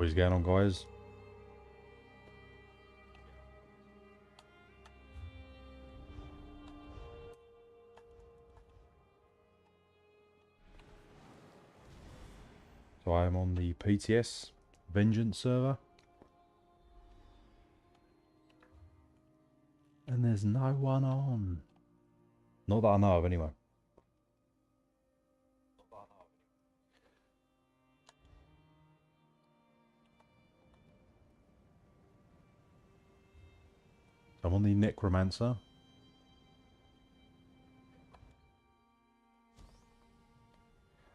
What's going on, guys? So I am on the PTS Vengeance server. And there's no one on. Not that I know of, anyway. I'm on the Necromancer.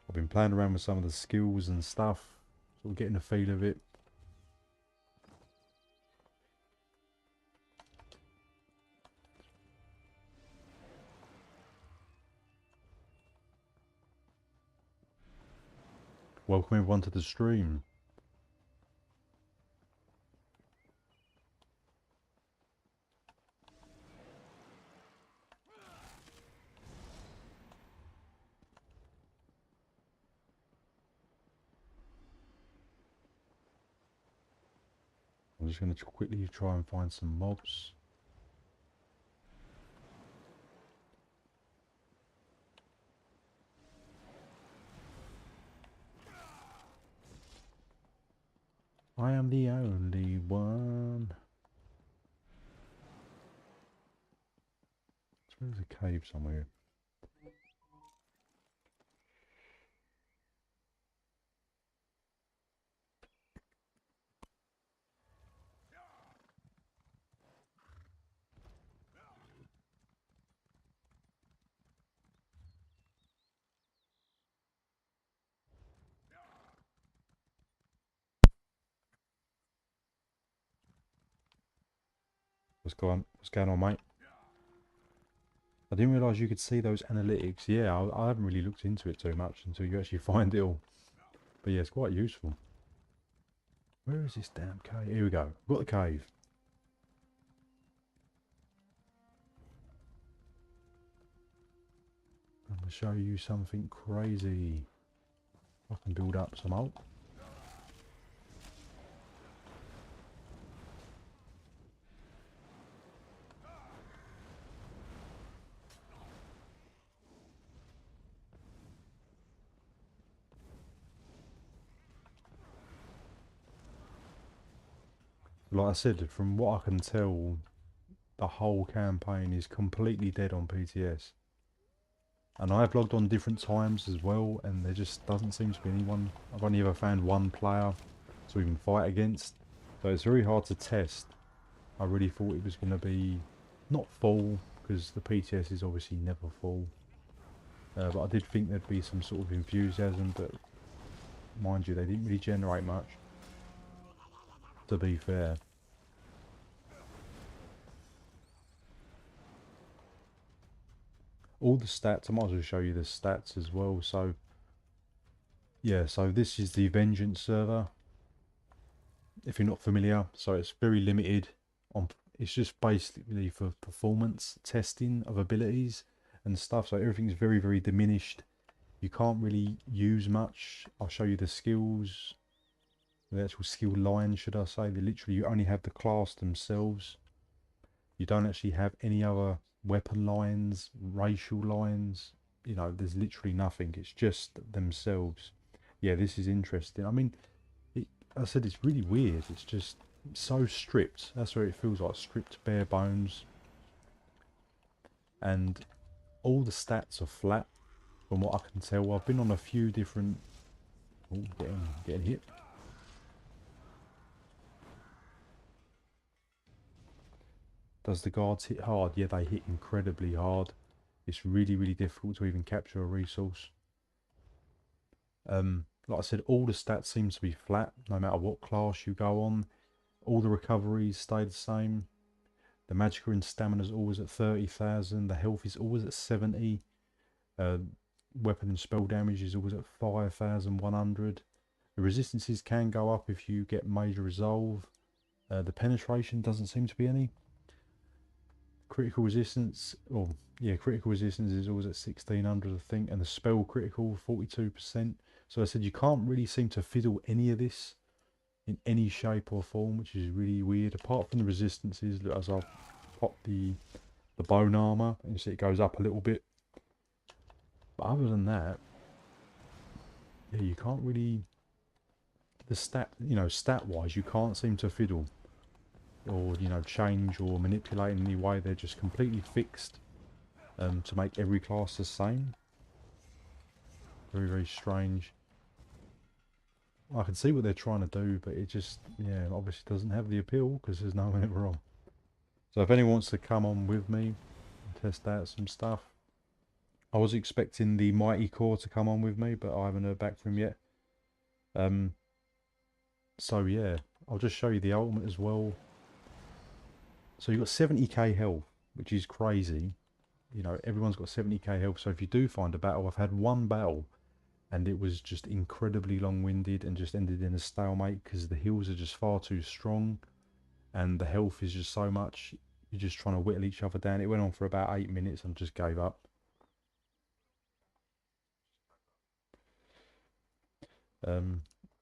I've been playing around with some of the skills and stuff. Sort of getting a feel of it. Welcome everyone to the stream. I'm just going to quickly try and find some mobs. I am the only one. There's a cave somewhere. What's going on, mate? I didn't realise you could see those analytics. Yeah, I haven't really looked into it too much until you actually find it all. But yeah, it's quite useful. Where is this damn cave? Here we go. We've got the cave. I'm going to show you something crazy. I can build up some ult. Like I said, from what I can tell, the whole campaign is completely dead on PTS. And I've logged on different times as well, and there just doesn't seem to be anyone. I've only ever found one player to even fight against. So it's very hard to test. I really thought it was going to be not full, because the PTS is obviously never full. But I did think there'd be some sort of enthusiasm, but mind you, they didn't really generate much, to be fair. All the stats, I might as well show you the stats as well. So yeah, so this is the Vengeance server, if you're not familiar. So it's very limited on, it's just basically for performance testing of abilities and stuff. So everything's very, very diminished. You can't really use much. I'll show you the skills, the actual skill line, should I say. They literally, you only have the class themselves. You don't actually have any other weapon lines, racial lines. You know, there's literally nothing. It's just themselves. Yeah, this is interesting. I mean, I said it's really weird. It's just so stripped. That's where it feels like, stripped, bare bones. And all the stats are flat, from what I can tell. I've been on a few different... Oh, getting hit. Does the guards hit hard? Yeah, they hit incredibly hard. It's really, really difficult to even capture a resource. Like I said, all the stats seem to be flat, no matter what class you go on. All the recoveries stay the same. The magicka and stamina is always at 30,000. The health is always at 70. Weapon and spell damage is always at 5,100. The resistances can go up if you get major resolve. The penetration doesn't seem to be any. Critical resistance, oh yeah, critical resistance is always at 1600, I think, and the spell critical 42%. So I said you can't really seem to fiddle any of this. in any shape or form, which is really weird. Apart from the resistances, look, as I've popped the bone armor, and you see it goes up a little bit. But other than that, yeah, you can't really, the stat, stat wise, you can't seem to fiddle or change or manipulate in any way. They're just completely fixed to make every class the same. Very, very strange. I can see what they're trying to do, but it just, yeah, obviously doesn't have the appeal because there's no one ever on. So if anyone wants to come on with me and test out some stuff, I was expecting the Mighty Core to come on with me, but I haven't heard back from him yet. So yeah, I'll just show you the ultimate as well. So you've got 70k health, which is crazy. Everyone's got 70k health, so if you do find a battle, I've had one battle and it was just incredibly long-winded and just ended in a stalemate because the heals are just far too strong and the health is just so much. You're just trying to whittle each other down. It went on for about 8 minutes and just gave up.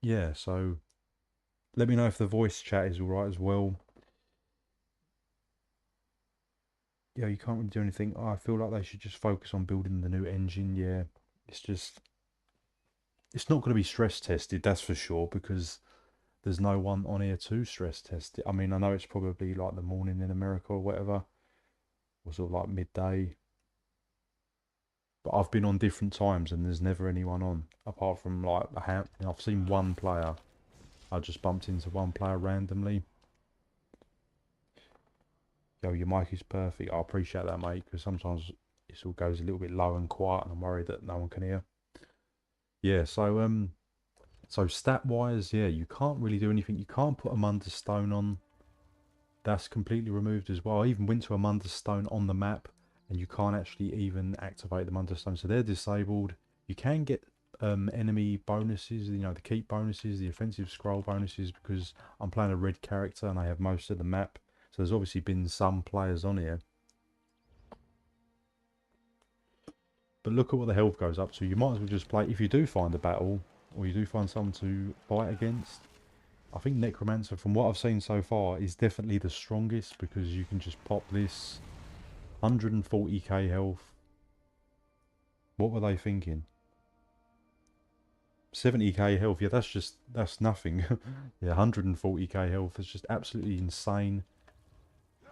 Yeah, so let me know if the voice chat is alright as well. Yeah, you can't really do anything. I feel like they should just focus on building the new engine. Yeah, it's not going to be stress tested, that's for sure, because there's no one on here to stress test it. I mean, I know it's probably like the morning in America or whatever, or sort of like midday, but I've been on different times and there's never anyone on, apart from like I've seen one player. I just bumped into one player randomly. Yo, your mic is perfect. I appreciate that, mate, because sometimes it all goes a little bit low and quiet and I'm worried that no one can hear. Yeah, so stat wise, yeah, you can't really do anything. You can't put a Munda Stone on. That's completely removed as well. I even went to a Munda Stone on the map and you can't actually even activate the Munda Stone. So they're disabled. You can get enemy bonuses, the keep bonuses, the offensive scroll bonuses, because I'm playing a red character and I have most of the map. So there's obviously been some players on here. But look at what the health goes up to. You might as well just play, if you do find a battle, or you do find someone to fight against, I think Necromancer, from what I've seen so far, is definitely the strongest, because you can just pop this 140k health. What were they thinking? 70k health, yeah, that's nothing. Yeah, 140k health is just absolutely insane.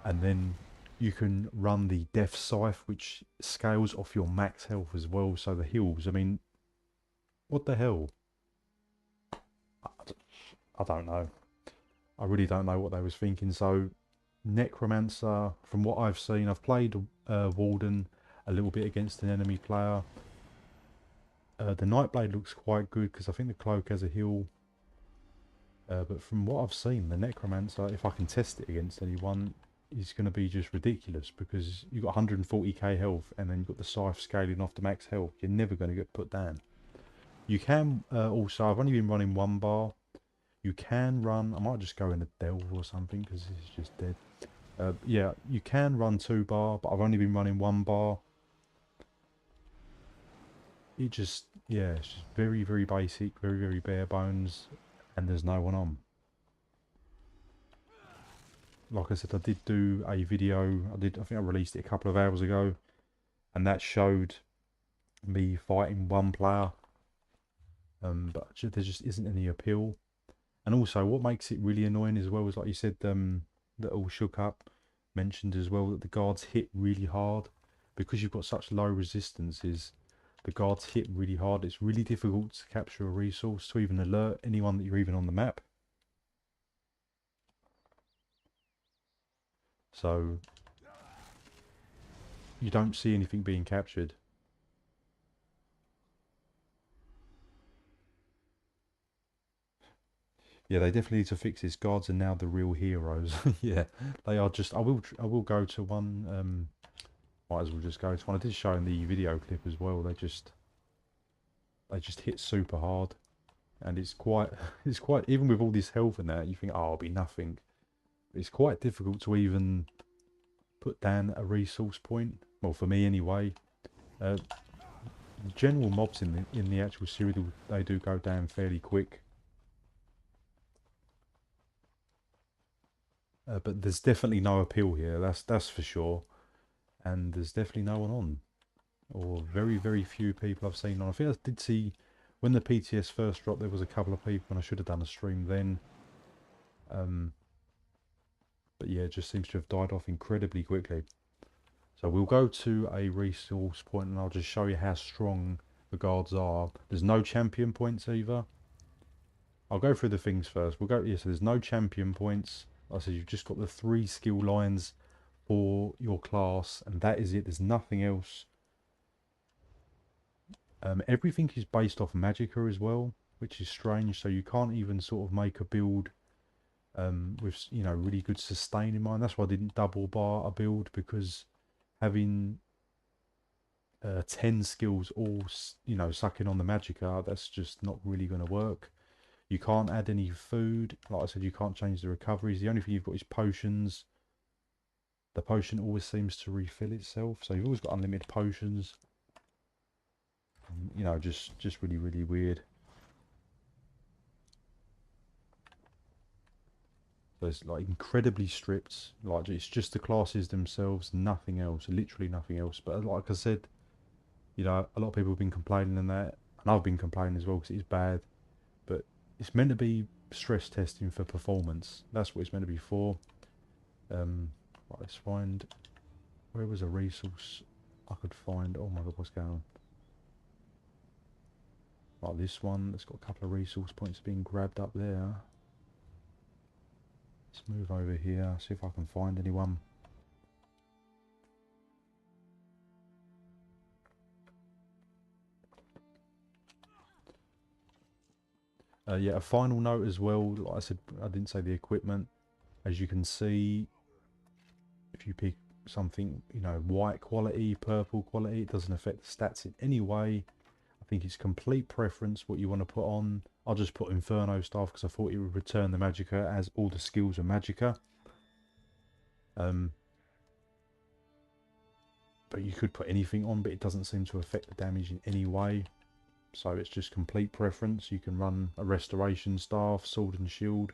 And then you can run the Death Scythe, which scales off your max health as well, so the heals, I mean, what the hell? I don't know. I really don't know what they was thinking. So Necromancer, from what I've seen, I've played Warden a little bit against an enemy player. The Nightblade looks quite good because I think the Cloak has a heal. But from what I've seen, the Necromancer, if I can test it against anyone, is going to be just ridiculous, because you've got 140k health and then you've got the Scythe scaling off to max health. You're never going to get put down. You can also, I've only been running one bar. You can run, I might just go in a delve or something because this is just dead. Yeah, you can run 2 bar, but I've only been running 1 bar. It just, yeah, it's just very, very basic, very, very bare bones, and there's no one on. Like I said, I did do a video, I think I released it a couple of hours ago, and that showed me fighting one player, but there just isn't any appeal. And also, what makes it really annoying as well is, like you said, that all shook up mentioned as well, that the guards hit really hard. Because you've got such low resistances, the guards hit really hard. It's really difficult to capture a resource, to even alert anyone that you're even on the map. So you don't see anything being captured. Yeah, they definitely need to fix this. Guards are now the real heroes. Yeah, they are just. I will go to one. Might as well just go to one. I did show in the video clip as well. They just hit super hard, and it's quite. It's quite, even with all this health and that, you think, oh, it'll be nothing. It's quite difficult to even put down a resource point. Well, for me anyway. The general mobs in the actual serial, they do go down fairly quick. But there's definitely no appeal here. That's for sure. And there's definitely no one on, or very very few people I've seen on. I think I did see when the PTS first dropped, there was a couple of people, and I should have done a stream then. But yeah, it just seems to have died off incredibly quickly. So we'll go to a resource point, and I'll just show you how strong the guards are. There's no champion points either. I'll go through the things first. We'll go. Yeah, so there's no champion points. Like I said, you've just got the 3 skill lines for your class, and that is it. There's nothing else. Everything is based off magicka as well, which is strange. So you can't even sort of make a build with, you know, really good sustain in mind. That's why I didn't double bar a build, because having 10 skills all, you know, sucking on the magicka, that's just not really going to work. You can't add any food. Like I said, you can't change the recoveries. The only thing you've got is potions. The potion always seems to refill itself, so you've always got unlimited potions. You know, just really really weird. So it's like incredibly stripped. Like it's just the classes themselves, nothing else. Literally nothing else. But like I said, you know, a lot of people have been complaining on that, and I've been complaining as well because it's bad. But it's meant to be stress testing for performance. That's what it's meant to be for. Right, let's find, where was a resource I could find. Oh my god, what's going on? Like this one, it's got a couple of resource points being grabbed up there. Let's move over here, see if I can find anyone. Yeah, a final note as well. Like I said, I didn't say the equipment. As you can see, if you pick something, you know, white quality, purple quality, it doesn't affect the stats in any way. I think it's complete preference what you want to put on. I'll just put Inferno stuff because I thought it would return the magicka as all the skills are magicka. But you could put anything on, but it doesn't seem to affect the damage in any way. So it's just complete preference. You can run a restoration staff, sword and shield.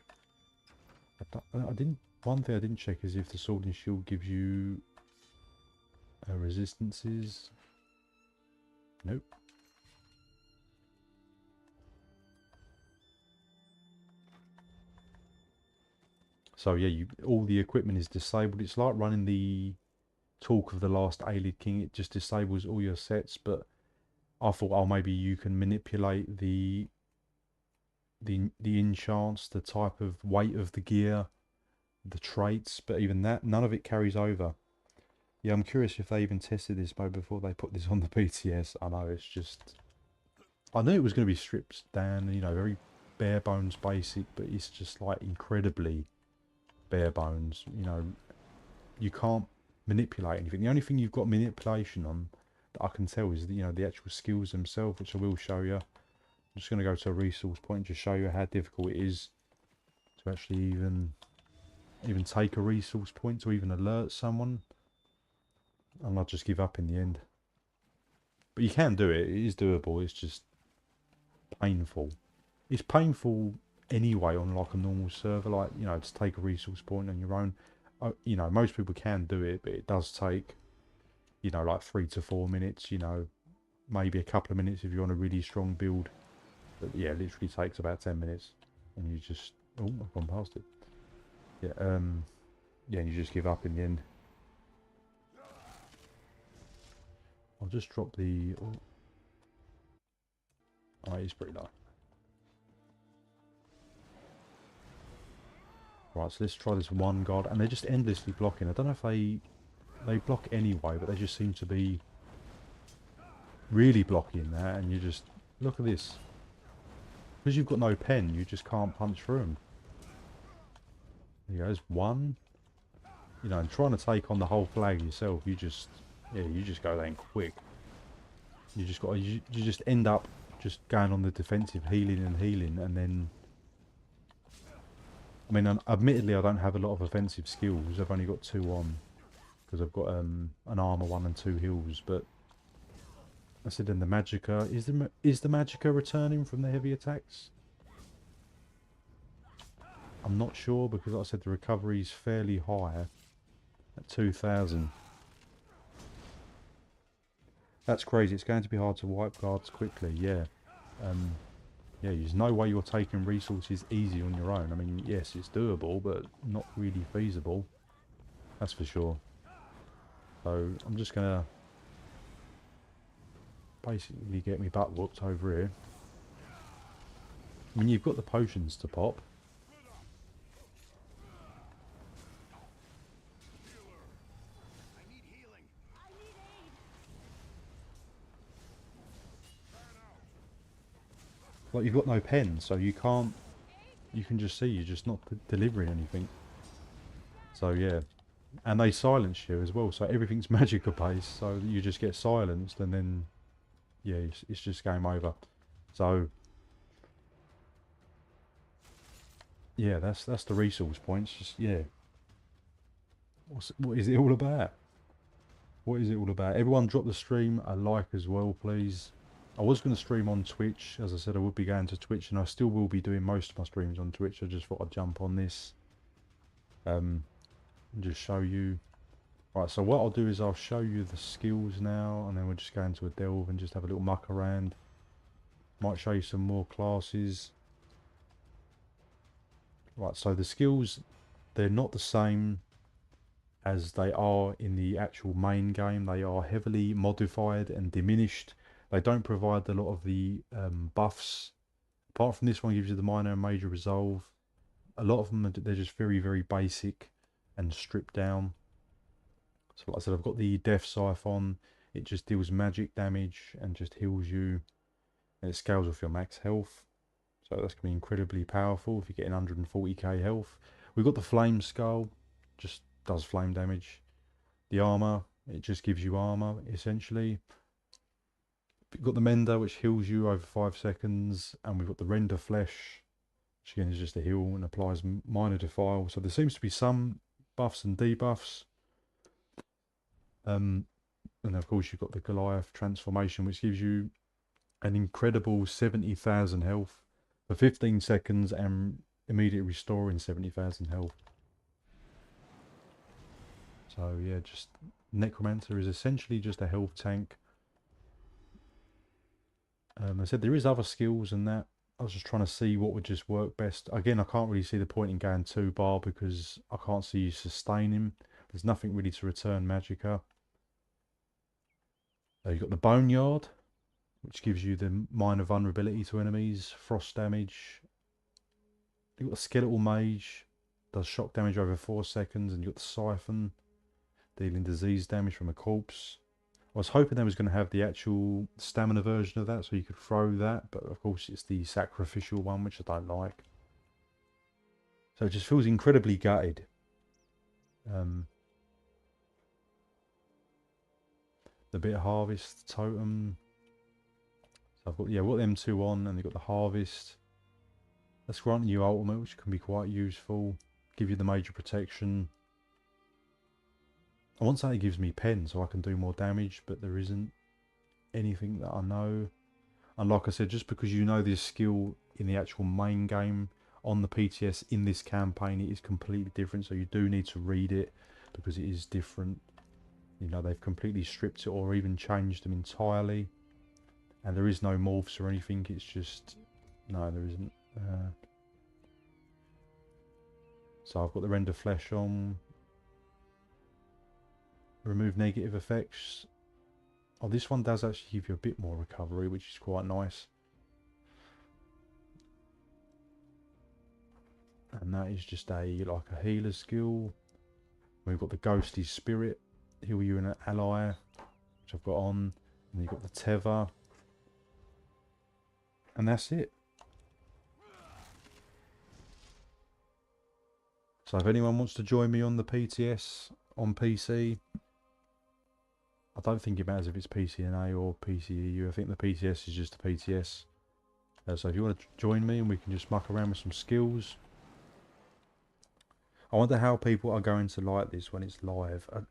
I didn't. One thing I didn't check is if the sword and shield gives you resistances. Nope. So yeah, all the equipment is disabled. It's like running the Talk of the Last Aelid King. It just disables all your sets. But I thought, oh, maybe you can manipulate the enchants, the type of weight of the gear, the traits, but even that, none of it carries over. Yeah, I'm curious if they even tested this mode before they put this on the PTS. I know, it's just, I knew it was going to be stripped down, you know, very bare bones basic, but it's just like incredibly bare bones. You know, you can't manipulate anything. The only thing you've got manipulation on that I can tell is, you know, the actual skills themselves, which I will show you. I'm just going to go to a resource point and just show you how difficult it is to actually even take a resource point to even alert someone. And I'll just give up in the end. But you can do it. It is doable. It's just painful. It's painful anyway on like a normal server. Like, you know, to take a resource point on your own. You know, most people can do it, but it does take, you know, like 3 to 4 minutes. You know, maybe a couple of minutes if you're on a really strong build. But yeah, it literally takes about 10 minutes. And you just... Oh, I've gone past it. Yeah, yeah, and you just give up in the end. I'll just drop the... Oh, it's pretty low. Right, so let's try this one guard. And they're just endlessly blocking. I don't know if they block anyway, but they just seem to be really blocking that. And you just... Look at this. Because you've got no pen, you just can't punch through them. There goes one. You know, and trying to take on the whole flag yourself, you just... Yeah, you just go down quick. You just got... You just end up just going on the defensive, healing, and then... I mean, admittedly, I don't have a lot of offensive skills. I've only got 2 on. Because I've got an armor 1 and 2 heals, but... I said in the magicka... Is the magicka returning from the heavy attacks? I'm not sure because, like I said, the recovery is fairly high at 2,000. That's crazy. It's going to be hard to wipe guards quickly. Yeah. Yeah, there's no way you're taking resources easy on your own. I mean, yes, it's doable, but not really feasible. That's for sure. So I'm just gonna basically get me butt whooped over here. I mean, you've got the potions to pop. Like, you've got no pen, so you can't... You can just see you're just not delivering anything. So, yeah. And they silence you as well, so everything's magical based, so you just get silenced, and then... Yeah, it's just game over. So... Yeah, that's the resource points. Just, yeah. What is it all about? What is it all about? Everyone drop the stream a like as well, please. I was going to stream on Twitch. As I said, I would be going to Twitch, and I still will be doing most of my streams on Twitch. I just thought I'd jump on this and just show you. Right, so what I'll do is I'll show you the skills now, and then we'll just go into a delve and just have a little muck around. Might show you some more classes. Right, so the skills, they're not the same as they are in the actual main game. They are heavily modified and diminished. They don't provide a lot of the buffs. Apart from this one gives you the minor and major resolve. A lot of them, they're just very, very basic and stripped down. So like I said, I've got the Death Siphon. It just deals magic damage and just heals you. And it scales off your max health. So that's going to be incredibly powerful if you're getting 140k health. We've got the Flame Skull. Just does flame damage. The armor, it just gives you armor essentially. We've got the Mender, which heals you over 5 seconds, and we've got the Render Flesh, which again is just a heal and applies minor defile. So there seems to be some buffs and debuffs. And of course you've got the Goliath transformation, which gives you an incredible 70,000 health for 15 seconds and immediately restoring 70,000 health. So yeah, just Necromancer is essentially just a health tank. I said there is other skills and that. I was just trying to see what would just work best. Again, I can't really see the point in going 2-bar because I can't see you sustaining. There's nothing really to return magicka. You've got the Boneyard, which gives you the minor vulnerability to enemies, frost damage. You've got the Skeletal Mage, does shock damage over 4 seconds, and you've got the Siphon, dealing disease damage from a corpse. I was hoping they was going to have the actual stamina version of that, so you could throw that, but of course it's the sacrificial one, which I don't like. So it just feels incredibly gutted. The bit of harvest totem. So I've got them two on, and they've got the harvest. That's granting you ultimate, which can be quite useful. Give you the major protection. I want to say it gives me pen so I can do more damage, but there isn't anything that I know. And like I said, just because you know this skill in the actual main game on the PTS in this campaign, it is completely different. So you do need to read it because it is different. You know, they've completely stripped it or even changed them entirely. And there is no morphs or anything. It's just... No, there isn't. So I've got the Render Flesh on. Remove negative effects. Oh, this one does actually give you a bit more recovery, which is quite nice. And that is just a healer skill. We've got the Ghostly Spirit, heal you and an ally, which I've got on. And you've got the Tether. And that's it. So if anyone wants to join me on the PTS on PC, I don't think it matters if it's PCNA or PCEU. I think the PTS is just the PTS. So if you want to join me and we can just muck around with some skills. I wonder how people are going to like this when it's live. I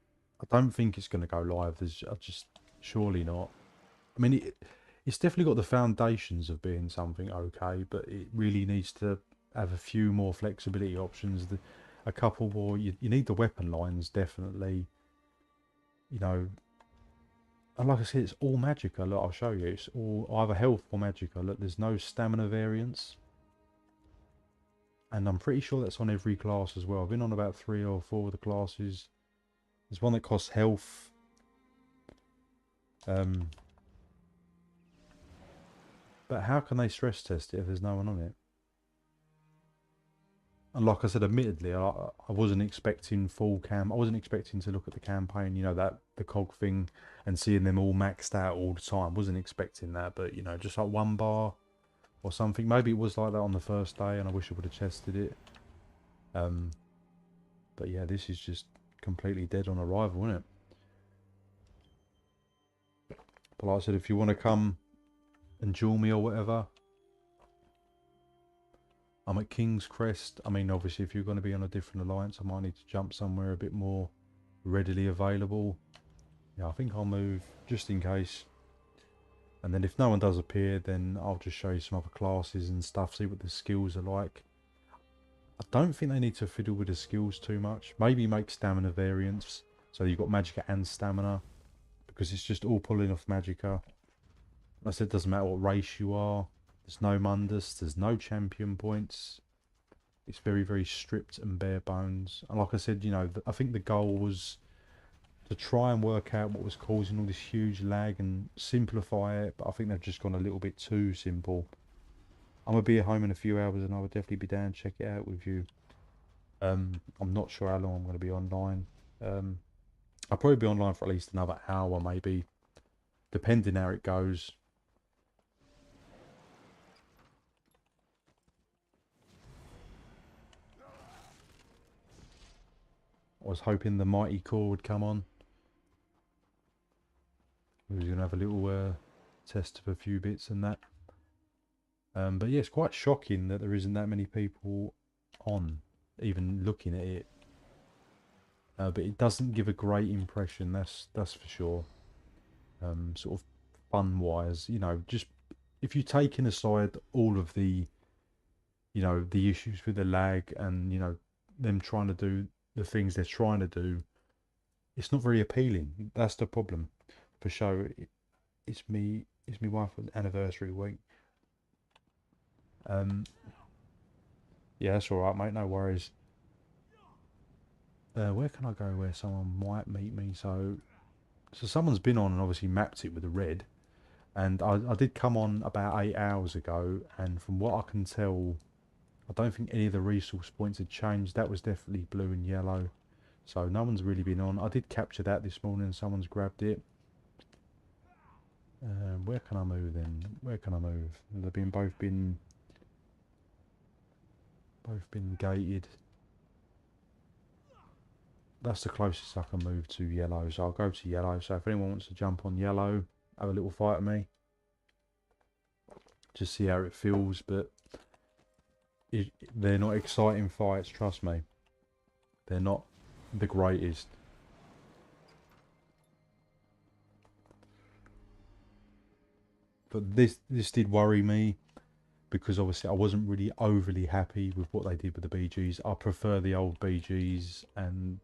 don't think it's going to go live. Surely not. I mean, it's definitely got the foundations of being something okay, but it really needs to have a few more flexibility options. A couple more. You need the weapon lines definitely. You know, and like I said, it's all magicka. Look, I'll show you. It's all either health or magicka. Look, there's no stamina variance. And I'm pretty sure that's on every class as well. I've been on about 3 or 4 of the classes. There's one that costs health. But how can they stress test it if there's no one on it? And like I said, admittedly, I wasn't expecting full cam. I wasn't expecting to look at the campaign, you know, the cog thing, and seeing them all maxed out all the time. Wasn't expecting that, but you know, just like one bar or something. Maybe it was like that on the first day, and I wish I would have tested it. But yeah, this is just completely dead on arrival, isn't it? But like I said, if you want to come and duel me or whatever, I'm at King's Crest. I mean, obviously, if you're going to be on a different alliance, I might need to jump somewhere a bit more readily available. Yeah, I think I'll move just in case. And then if no one does appear, then I'll just show you some other classes and stuff, see what the skills are like. I don't think they need to fiddle with the skills too much. Maybe make stamina variants, so you've got magicka and stamina, because it's just all pulling off magicka. Like I said, it doesn't matter what race you are. There's no Mundus, there's no champion points. It's very, very stripped and bare bones. And like I said, you know, I think the goal was to try and work out what was causing all this huge lag and simplify it, but I think they've just gone a little bit too simple. I'm going to be at home in a few hours and I would definitely be down to check it out with you. I'm not sure how long I'm going to be online. I'll probably be online for at least another hour maybe, depending how it goes. I was hoping the Mighty Core would come on. We was going to have a little test of a few bits and that. But yeah, it's quite shocking that there isn't that many people on, even looking at it. But it doesn't give a great impression, that's for sure. Sort of fun-wise, you know, just if you take aside all of the, you know, the issues with the lag and, you know, them trying to do the things they're trying to do, it's not very appealing. That's the problem. For sure, it's me wife's anniversary week. Yeah, that's all right, mate. No worries. Where can I go where someone might meet me? So someone's been on and obviously mapped it with the red, and I did come on about 8 hours ago, and from what I can tell, I don't think any of the resource points had changed. That was definitely blue and yellow, so no one's really been on. I did capture that this morning. Someone's grabbed it. Where can I move then? Where can I move? They've been both been gated. That's the closest I can move to yellow, so I'll go to yellow. So if anyone wants to jump on yellow, have a little fight at me, just see how it feels. But they're not exciting fights, trust me. They're not the greatest. But this did worry me, because obviously I wasn't really overly happy with what they did with the BGs. I prefer the old BGs, and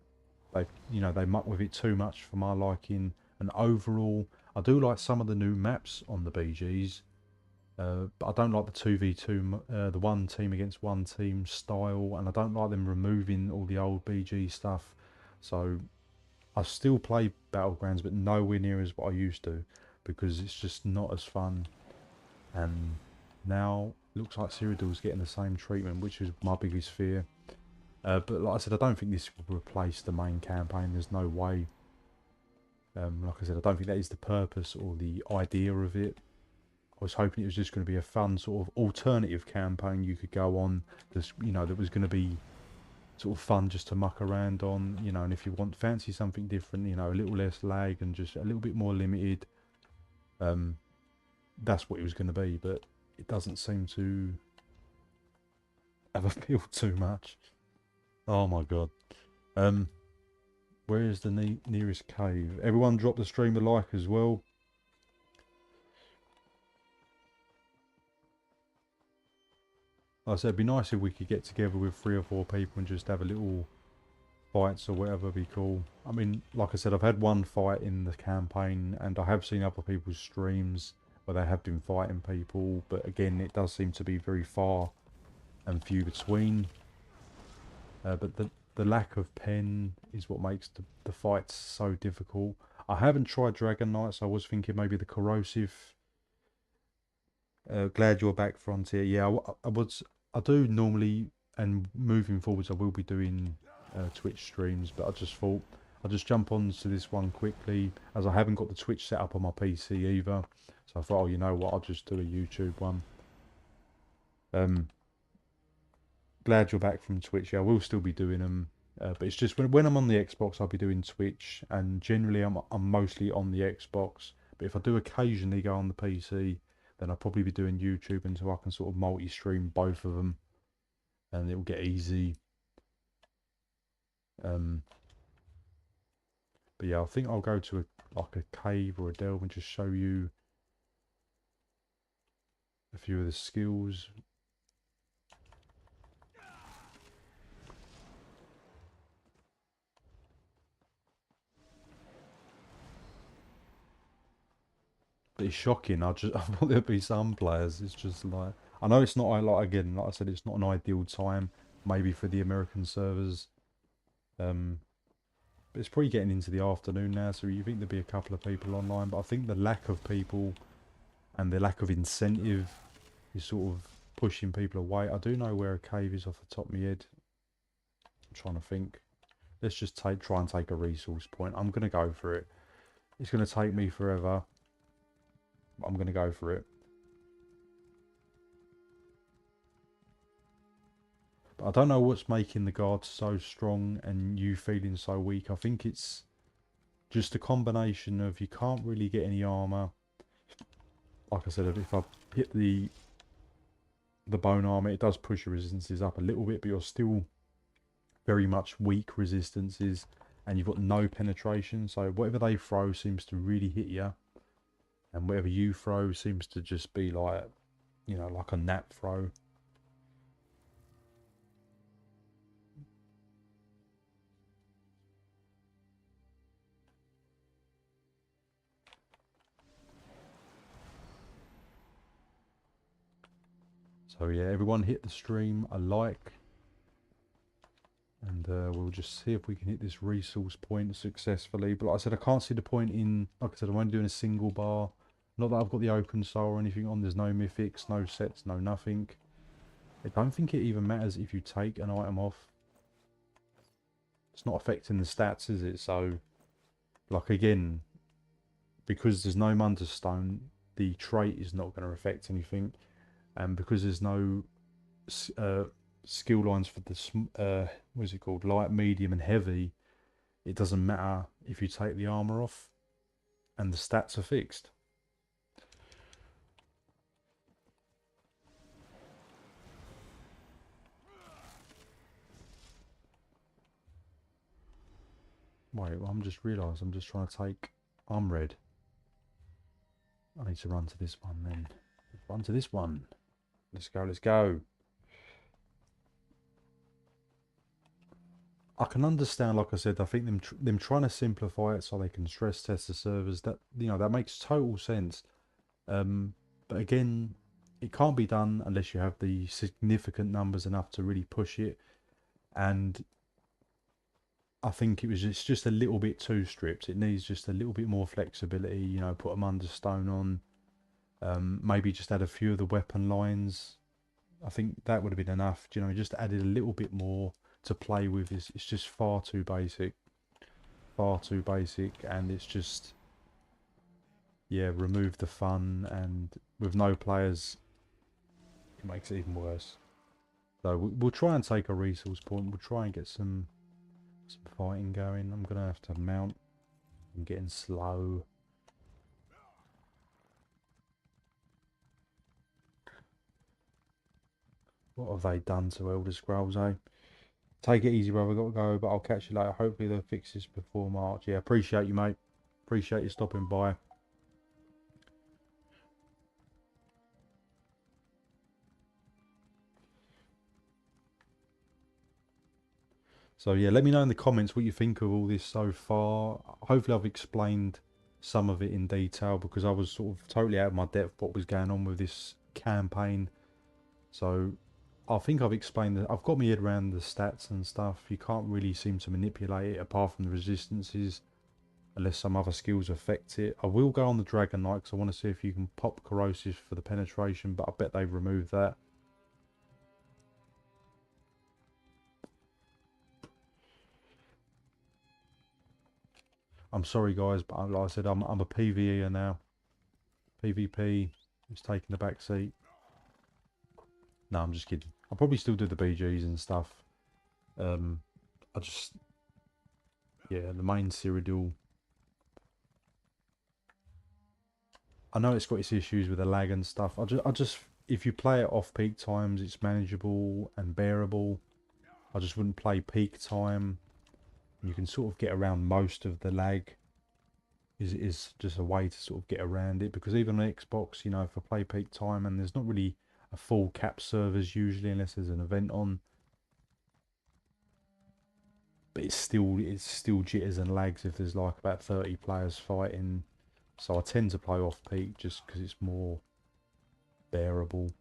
they muck with it too much for my liking. And overall, I do like some of the new maps on the BGs, but I don't like the 2v2, the one team against one team style, and I don't like them removing all the old BG stuff. So I still play Battlegrounds, but nowhere near as what I used to, because it's just not as fun. And now it looks like Cyrodiil's getting the same treatment, which is my biggest fear. But like I said, I don't think this will replace the main campaign. There's no way. Like I said, I don't think that is the purpose or the idea of it. I was hoping it was just going to be a fun sort of alternative campaign you could go on. That was going to be sort of fun just to muck around on. And if you fancy something different, a little less lag and just a little bit more limited, that's what it was going to be. But it doesn't seem to have appealed too much. Oh my god. Where is the nearest cave? Everyone drop the stream a like as well. Like I said, it'd be nice if we could get together with 3 or 4 people and just have a little fights or whatever. Be cool. I mean, like I said, I've had one fight in the campaign, and I have seen other people's streams where they have been fighting people, but again, it does seem to be very far and few between. But the lack of pen is what makes the fights so difficult. I haven't tried Dragon Knights. I was thinking maybe the corrosive. Glad you're back, Frontier. Yeah, I do normally, and moving forwards, I will be doing Twitch streams. But I just thought I'll just jump onto this one quickly, as I haven't got the Twitch set up on my PC either. So I thought, oh, you know what? I'll just do a YouTube one. Glad you're back from Twitch. Yeah, I will still be doing them. But it's just when I'm on the Xbox, I'll be doing Twitch, and generally I'm mostly on the Xbox. But if I do occasionally go on the PC, then I'll probably be doing YouTube until I can sort of multi-stream both of them, and it will get easy. But yeah, I think I'll go to like a cave or a delve and just show you a few of the skills. But it's shocking. I thought there'd be some players. It's just like, I know it's not. I like again, like I said, it's not an ideal time. Maybe for the American servers. But it's probably getting into the afternoon now, so you think there'd be a couple of people online. But I think the lack of people and the lack of incentive is sort of pushing people away. I do know where a cave is off the top of my head. I'm trying to think. Let's just try and take a resource point. I'm gonna go for it. It's gonna take me forever. But I'm gonna go for it. But I don't know what's making the guards so strong and you feeling so weak. I think it's just a combination of you can't really get any armor. Like I said, if I hit the bone armor, it does push your resistances up a little bit, but you're still very much weak resistances, and you've got no penetration. So whatever they throw seems to really hit you, and whatever you throw seems to just be like, you know, like a gnat throw. So yeah, everyone hit the stream a like, and we'll just see if we can hit this resource point successfully. But like I said, I can't see the point in, like I said, I'm only doing a single bar. Not that I've got the open soul or anything on. There's no mythics, no sets, no nothing. I don't think it even matters if you take an item off. It's not affecting the stats, is it? So, like again, because there's no Munderstone, the trait is not going to affect anything. And because there's no skill lines for the, what is it called? Light, medium and heavy, it doesn't matter if you take the armor off and the stats are fixed. Wait, well, I'm just realised I'm just trying to take... I'm red. I need to run to this one then. Run to this one. Let's go, let's go. I can understand, like I said, I think them trying to simplify it so they can stress test the servers. That, you know, that makes total sense. But again, it can't be done unless you have the significant numbers enough to really push it. And I think it's just a little bit too stripped. It needs just a little bit more flexibility. You know, put a Munderstone on. Maybe just add a few of the weapon lines. I think that would have been enough. You know, just added a little bit more to play with. It's just far too basic. Far too basic, and it's just, yeah, remove the fun, and with no players, it makes it even worse. So we'll try and take a resource point. We'll try and get some fighting going. I'm gonna have to mount. I'm getting slow. What have they done to Elder Scrolls, eh? Take it easy, brother. Got to go, but I'll catch you later. Hopefully they'll fix this before March. Yeah, appreciate you, mate. Appreciate you stopping by. So yeah, let me know in the comments what you think of all this so far. Hopefully I've explained some of it in detail, because I was sort of totally out of my depth what was going on with this campaign. So I think I've explained that. I've got my head around the stats and stuff. You can't really seem to manipulate it apart from the resistances, unless some other skills affect it. I will go on the Dragon Knight because I want to see if you can pop corrosive for the penetration, but I bet they've removed that. I'm sorry guys, but like I said, I'm a PvEer now. PvP is taking the back seat. No, I'm just kidding. I'll probably still do the BGs and stuff. I just, yeah, the main Cyrodiil. I know it's got its issues with the lag and stuff. I just, if you play it off peak times, it's manageable and bearable. I just wouldn't play peak time. You can sort of get around most of the lag. Is just a way to sort of get around it, because even on Xbox, you know, if I play peak time and there's not really a full cap servers usually unless there's an event on, but it's still jitters and lags if there's like about 30 players fighting. So I tend to play off peak just because it's more bearable.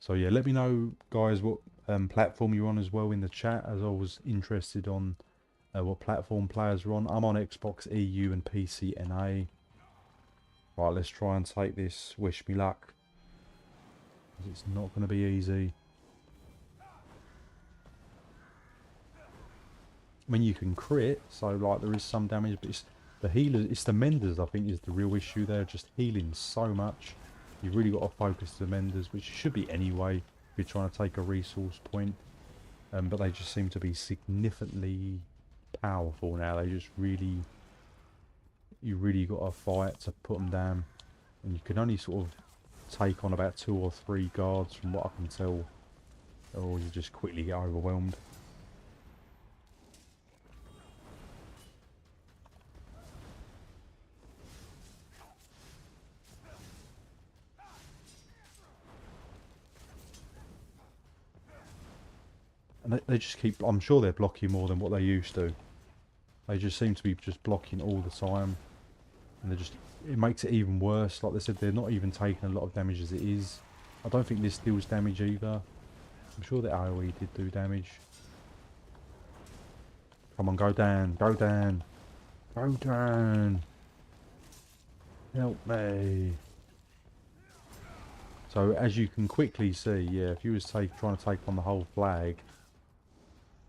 So yeah, let me know guys what platform you're on as well in the chat, as I was interested on what platform players are on. I'm on Xbox EU and PC NA. Right, let's try and take this. Wish me luck. It's not going to be easy. I mean, you can crit, so like there is some damage, but it's the healers, it's the menders I think is the real issue there. Just healing so much. You've really got to focus the menders, which should be anyway if you're trying to take a resource point. But they just seem to be significantly powerful now. They just really, you really got to fight to put them down, and you can only sort of take on about 2 or 3 guards from what I can tell, or you just quickly get overwhelmed. And they just keep, I'm sure they're blocking more than what they used to. They just seem to be just blocking all the time. And it makes it even worse. Like they said, they're not even taking a lot of damage as it is. I don't think this deals damage either. I'm sure the AoE did do damage. Come on, go down, go down, go down. Help me. So as you can quickly see, yeah, if you was trying to take on the whole flag,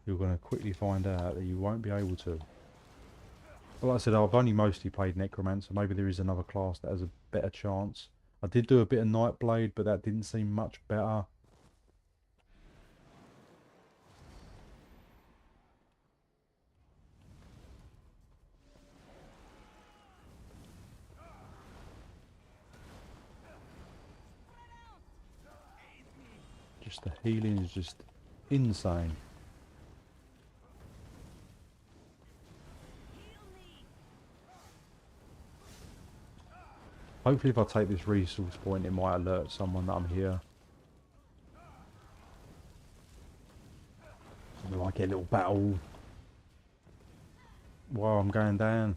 you're going to quickly find out that you won't be able to. But like I said, I've only mostly played Necromancer. Maybe there is another class that has a better chance. I did do a bit of Nightblade, but that didn't seem much better. Just the healing is just insane. Hopefully if I take this resource point, it might alert someone that I'm here. We might get a little battle. While I'm going down.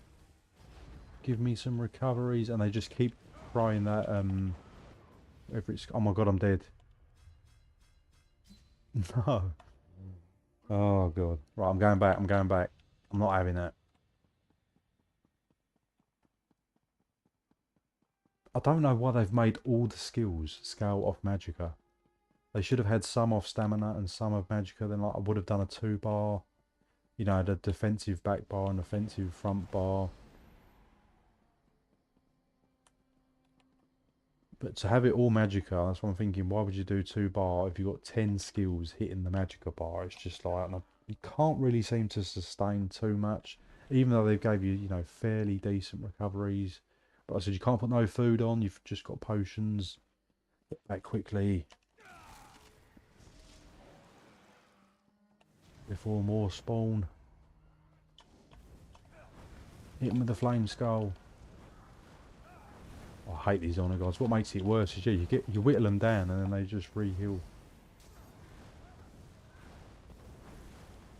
Give me some recoveries. And they just keep trying that, whether it's, oh my god, I'm dead. No. Oh god. Right, I'm going back, I'm going back. I'm not having that. I don't know why they've made all the skills scale off Magicka. They should have had some off stamina and some of Magicka. Then like I would have done a 2-bar. You know, the defensive back bar and offensive front bar. But to have it all Magicka, that's what I'm thinking. Why would you do 2-bar if you've got 10 skills hitting the Magicka bar? It's just like, you can't really seem to sustain too much. Even though they gave you, you know, fairly decent recoveries. But I said you can't put no food on, you've just got potions. Get back quickly. Before more spawn. Hit him with the flame skull. Oh, I hate these Honor Guards. What makes it worse is, yeah, you whittle them down and then they just re-heal.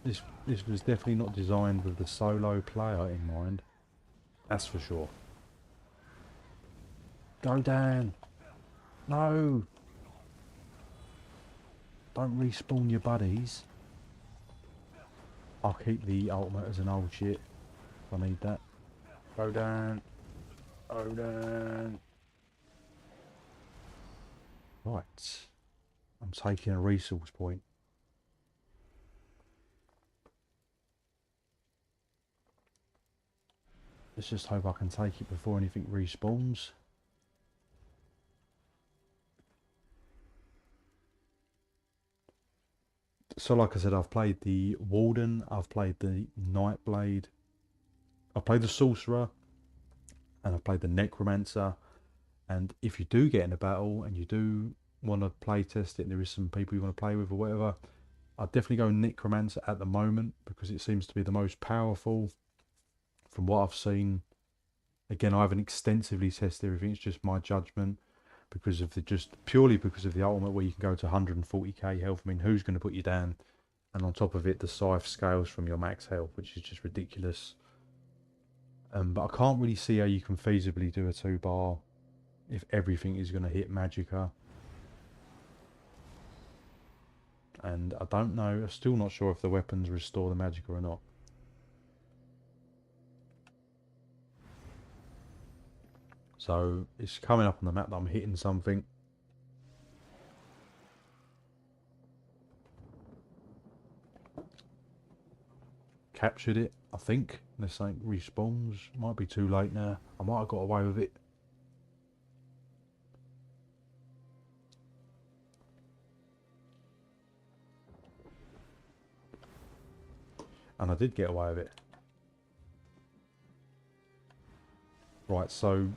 This was definitely not designed with the solo player in mind. That's for sure. Go down. No. Don't respawn your buddies. I'll keep the ultimate as an old shit if I need that. Go down. Go down. Right. I'm taking a resource point. Let's just hope I can take it before anything respawns. So like I said, I've played the Warden, I've played the Nightblade, I've played the Sorcerer, and I've played the Necromancer. And if you do get in a battle and you do want to play test it and there is some people you want to play with or whatever, I'd definitely go Necromancer at the moment because it seems to be the most powerful from what I've seen. Again, I haven't extensively tested everything, it's just my judgment because of the purely because of the ultimate where you can go to 140k health. I mean, who's going to put you down? And on top of it, the scythe scales from your max health, which is just ridiculous. But I can't really see how you can feasibly do a 2-bar if everything is going to hit Magicka. And I don't know, I'm still not sure if the weapons restore the Magicka or not. So it's coming up on the map that I'm hitting something. Captured it, I think. Unless something respawns. Might be too late now. I might have got away with it. And I did get away with it. Right, so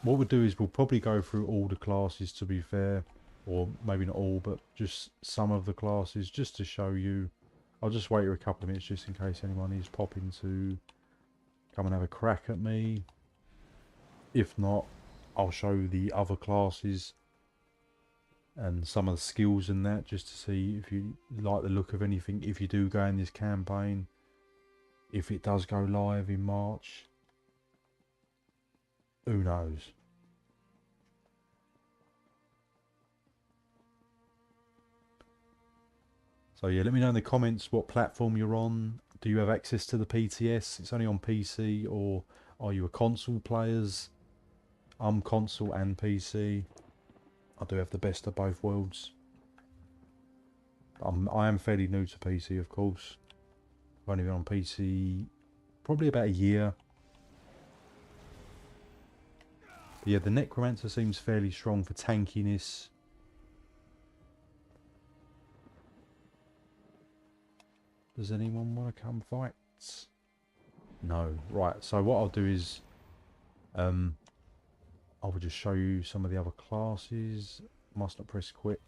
what we'll do is we'll probably go through all the classes, to be fair, or maybe not all, but just some of the classes just to show you. I'll just wait here a couple of minutes just in case anyone is popping to come and have a crack at me. If not, I'll show the other classes and some of the skills in that just to see if you like the look of anything, if you do go in this campaign, if it does go live in March. Who knows? So yeah, let me know in the comments what platform you're on. Do you have access to the PTS? It's only on PC, or are you a console players? I'm console and PC. I do have the best of both worlds. I am fairly new to PC, of course. I've only been on PC probably about a year. But yeah, the Necromancer seems fairly strong for tankiness. Does anyone want to come fight? No. Right, so what I'll do is I will just show you some of the other classes. Must not press quit.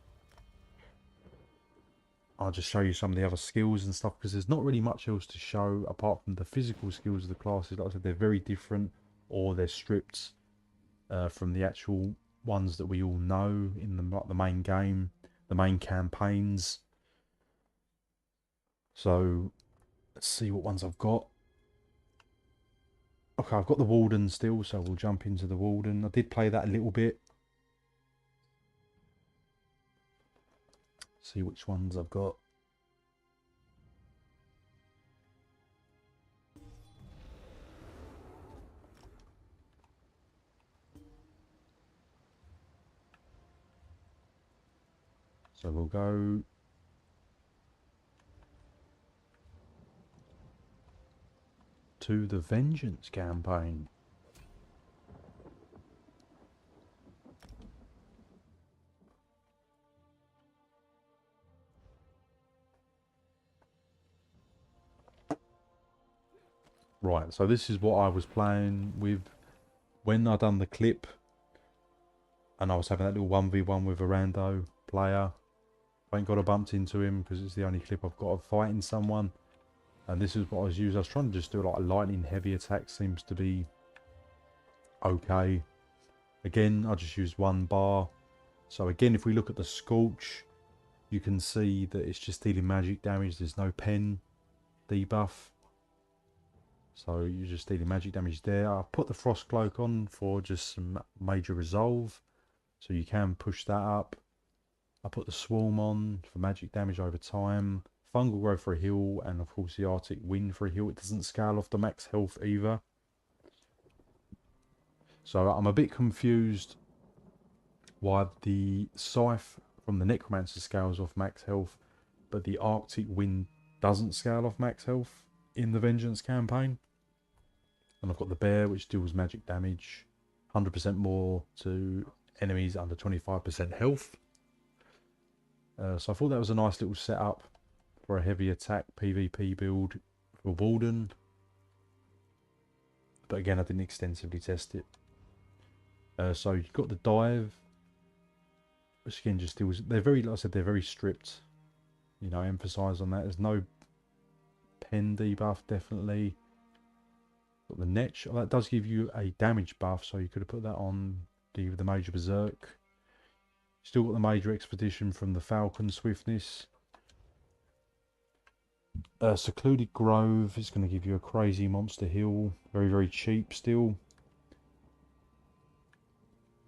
I'll just show you some of the other skills and stuff because there's not really much else to show apart from the physical skills of the classes. Like I said, they're very different, or they're stripped from the actual ones that we all know in the main game, the main campaigns. So let's see what ones I've got. Okay, I've got the Warden still, so we'll jump into the Warden. I did play that a little bit. See which ones I've got. So we'll go to the Vengeance campaign. Right, so this is what I was playing with when I done the clip and I was having that little 1v1 with a rando player. Thank God I bumped into him because it's the only clip I've got of fighting someone. And this is what I was using. I was trying to just do like a lightning heavy attack. Seems to be okay. Again, I just used 1 bar. So again, if we look at the Scorch, you can see that it's just dealing magic damage. There's no pen debuff. So you're just dealing magic damage there. I put the Frost Cloak on for just some major resolve. So you can push that up. I put the Swarm on for magic damage over time. Fungal Growth for a heal, and of course the Arctic Wind for a heal. It doesn't scale off the max health either. So I'm a bit confused why the Scythe from the Necromancer scales off max health, but the Arctic Wind doesn't scale off max health in the Vengeance campaign. And I've got the Bear, which deals magic damage, 100% more to enemies under 25% health. So I thought that was a nice little setup for a heavy attack PvP build for Walden. But again, I didn't extensively test it. So you've got the Dive, which again just deals... They're very, like I said, they're very stripped. You know, emphasise on that. There's no pen debuff, definitely. Got the Netch. Oh, that does give you a damage buff, so you could have put that on the Major Berserk. Still got the Major Expedition from the Falcon Swiftness. Secluded Grove is going to give you a crazy monster heal. Very, very cheap still.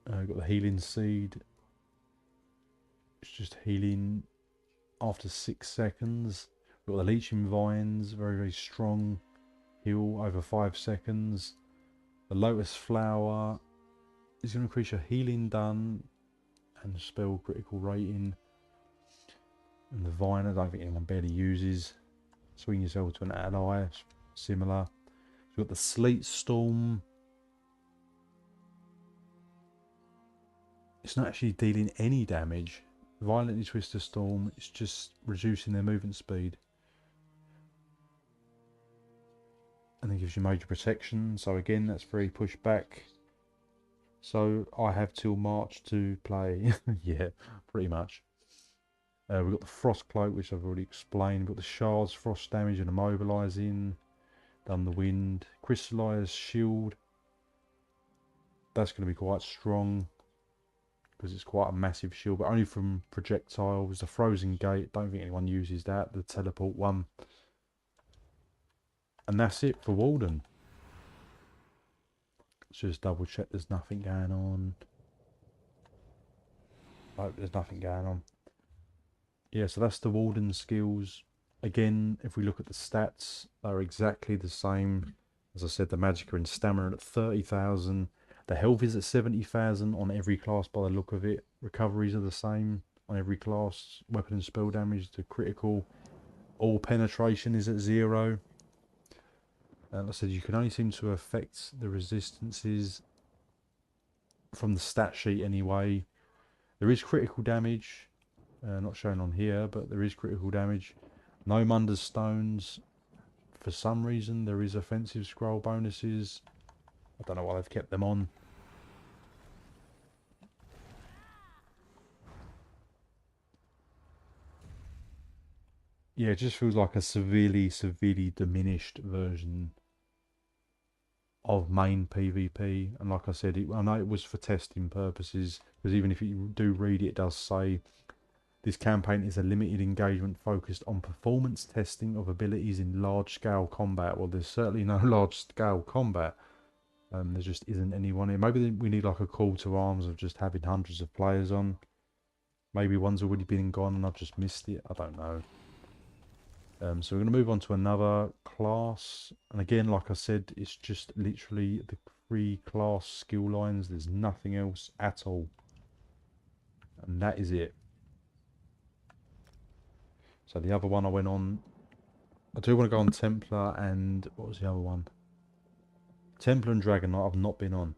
Got the Healing Seed. It's just healing after 6 seconds. Got the Leeching Vines. Very, very strong heal over 5 seconds. The Lotus Flower is going to increase your healing done and spell critical rating. And the Vine, I don't think anyone barely uses. Swing yourself to an ally, similar. We've got the Sleet Storm. It's not actually dealing any damage. Violently Twist the Storm, it's just reducing their movement speed. And it gives you major protection, so again, that's very pushback. So I have till March to play. Yeah, pretty much. We've got the Frost Cloak, which I've already explained. We've got the Shards, Frost Damage and Immobilizing. Done the Wind. Crystallized Shield. That's going to be quite strong, because it's quite a massive shield, but only from projectiles. The Frozen Gate, don't think anyone uses that. The Teleport one. And that's it for Walden. Let's just double check there's nothing going on. Oh, there's nothing going on. Yeah, so that's the Walden skills. Again, if we look at the stats, they're exactly the same. As I said, the Magicka and Stamina at 30,000. The health is at 70,000 on every class by the look of it. Recoveries are the same on every class. Weapon and spell damage to critical. All penetration is at 0. Like I said, you can only seem to affect the resistances from the stat sheet anyway. There is critical damage. Not shown on here, but there is critical damage. No Munder's Stones. For some reason, there is offensive scroll bonuses. I don't know why they've kept them on. Yeah, it just feels like a severely, severely diminished version of main PvP. And like I said, I know it was for testing purposes, because even if you do read it, it does say this campaign is a limited engagement focused on performance testing of abilities in large-scale combat. Well, there's certainly no large-scale combat. There just isn't anyone here. Maybe we need like a call to arms of just having hundreds of players on. Maybe one's already been and gone and I've just missed it. I don't know. So we're going to move on to another class. And again, like I said, it's just literally the 3 class skill lines. There's nothing else at all. And that is it. So the other one I went on, I do want to go on Templar and, what was the other one? Templar and Dragon Knight I've not been on.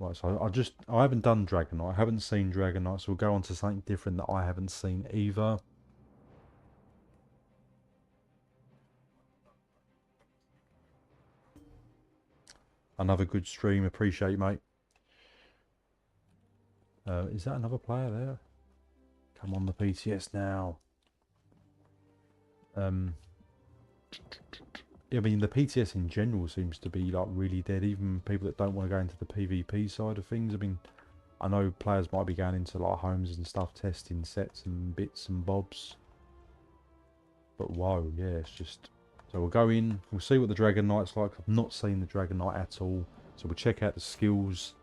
Right, so I haven't done Dragonite. I haven't seen Dragonite, so we'll go on to something different that I haven't seen either. Another good stream. Appreciate, mate. Is that another player there? Come on, the PTS now. I mean, the PTS in general seems to be like really dead. Even people that don't want to go into the PvP side of things. I mean, I know players might be going into like homes and stuff, testing sets and bits and bobs. But whoa, yeah, it's just... So we'll go in, we'll see what the Dragonite's like. I've not seen the Dragonite at all. So we'll check out the skills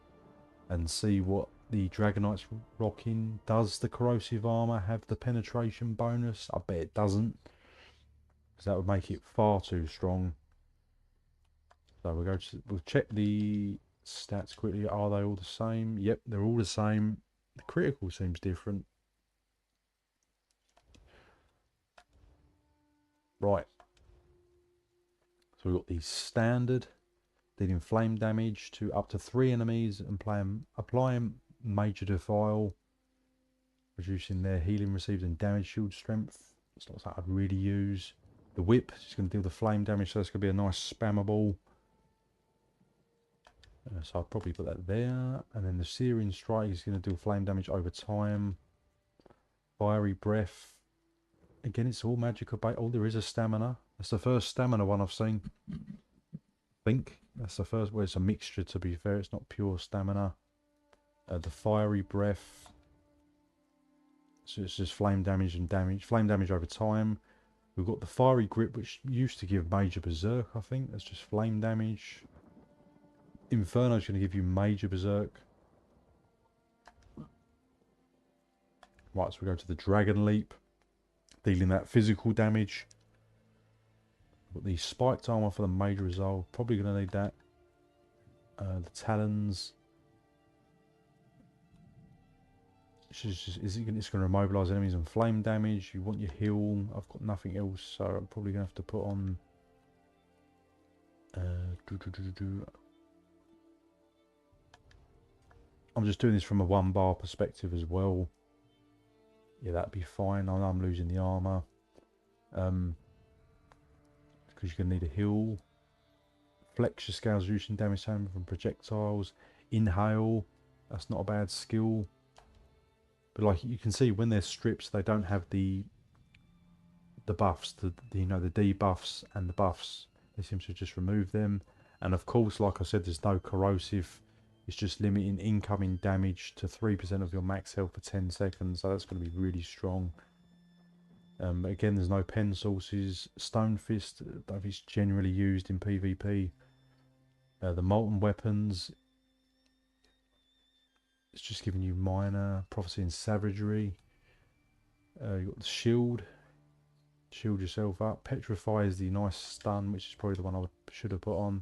and see what the Dragonite's rocking. Does the corrosive armor have the penetration bonus? I bet it doesn't, because that would make it far too strong. So we'll check the stats quickly. Are they all the same? Yep, they're all the same. The critical seems different. Right. So we've got the standard, dealing flame damage to up to 3 enemies and applying major defile, reducing their healing received and damage shield strength. It's not something I'd really use. The whip is going to deal the flame damage, so it's going to be a nice spammable. So I'll probably put that there. And then the Searing Strike is going to do flame damage over time. Fiery Breath. Again, it's all magical. Oh, there is a stamina. That's the first stamina one I've seen. I think that's the first. Well, it's a mixture, to be fair. It's not pure stamina. The Fiery Breath. So it's just flame damage and damage. Flame damage over time. We've got the Fiery Grip, which used to give Major Berserk, I think. That's just flame damage. Inferno is going to give you Major Berserk. Right, so we go to the Dragon Leap, dealing that physical damage. Got the Spiked Armor for the Major Resolve. Probably going to need that. The Talons. It's going to immobilize enemies and flame damage. You want your heal. I've got nothing else, so I'm probably going to have to put on... I'm just doing this from a 1 bar perspective as well. Yeah, that'd be fine. I know I'm losing the armor. Because you're going to need a heal. Flex your scales, reducing damage taken from projectiles. Inhale. That's not a bad skill. But like you can see, when they're strips, they don't have the buffs, the debuffs and the buffs. They seem to just remove them. And of course, like I said, there's no corrosive. It's just limiting incoming damage to 3% of your max health for 10 seconds. So that's going to be really strong. Again, there's no pen sources. Stone Fist, I don't know if it's generally used in PvP. The Molten Weapons, it's just giving you minor. Prophecy and Savagery. You've got the Shield. Shield yourself up. Petrify is the nice stun, which is probably the one I should have put on.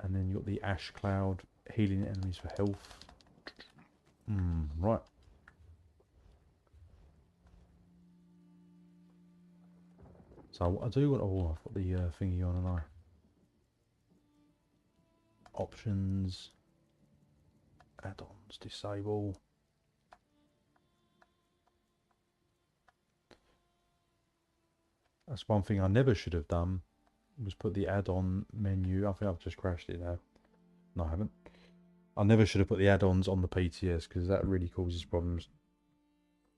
And then you've got the Ash Cloud, healing enemies for health. Right. So what I do want... Oh, I've got the thingy on, and I... Options. Add-ons, disable. That's one thing I never should have done, was put the add-on menu. I think I've just crashed it now. No, I haven't. I never should have put the add-ons on the PTS, because that really causes problems.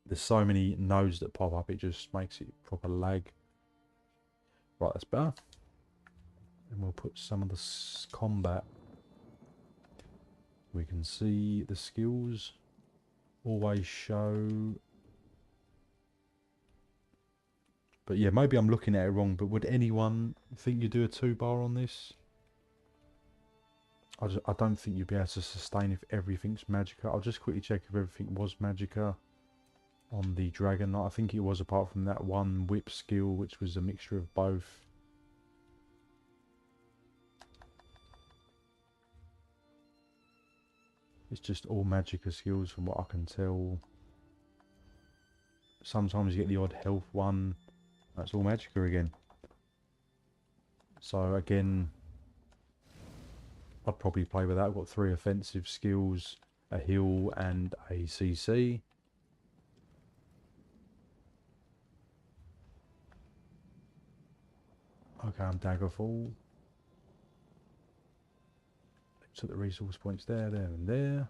There's so many nodes that pop up, it just makes it proper lag. Right, that's better. And we'll put some of the combat. We can see the skills. Always show. But yeah, maybe I'm looking at it wrong, but would anyone think you do a 2 bar on this? I don't think you'd be able to sustain if everything's Magicka. I'll just quickly check if everything was Magicka on the Dragon. I think it was, apart from that one whip skill, which was a mixture of both. It's just all Magicka skills from what I can tell. Sometimes you get the odd health one. That's all Magicka again. So again, I'd probably play with that. I've got 3 offensive skills, a heal and a CC. Okay, I'm Daggerfall. Took the resource points there, and there.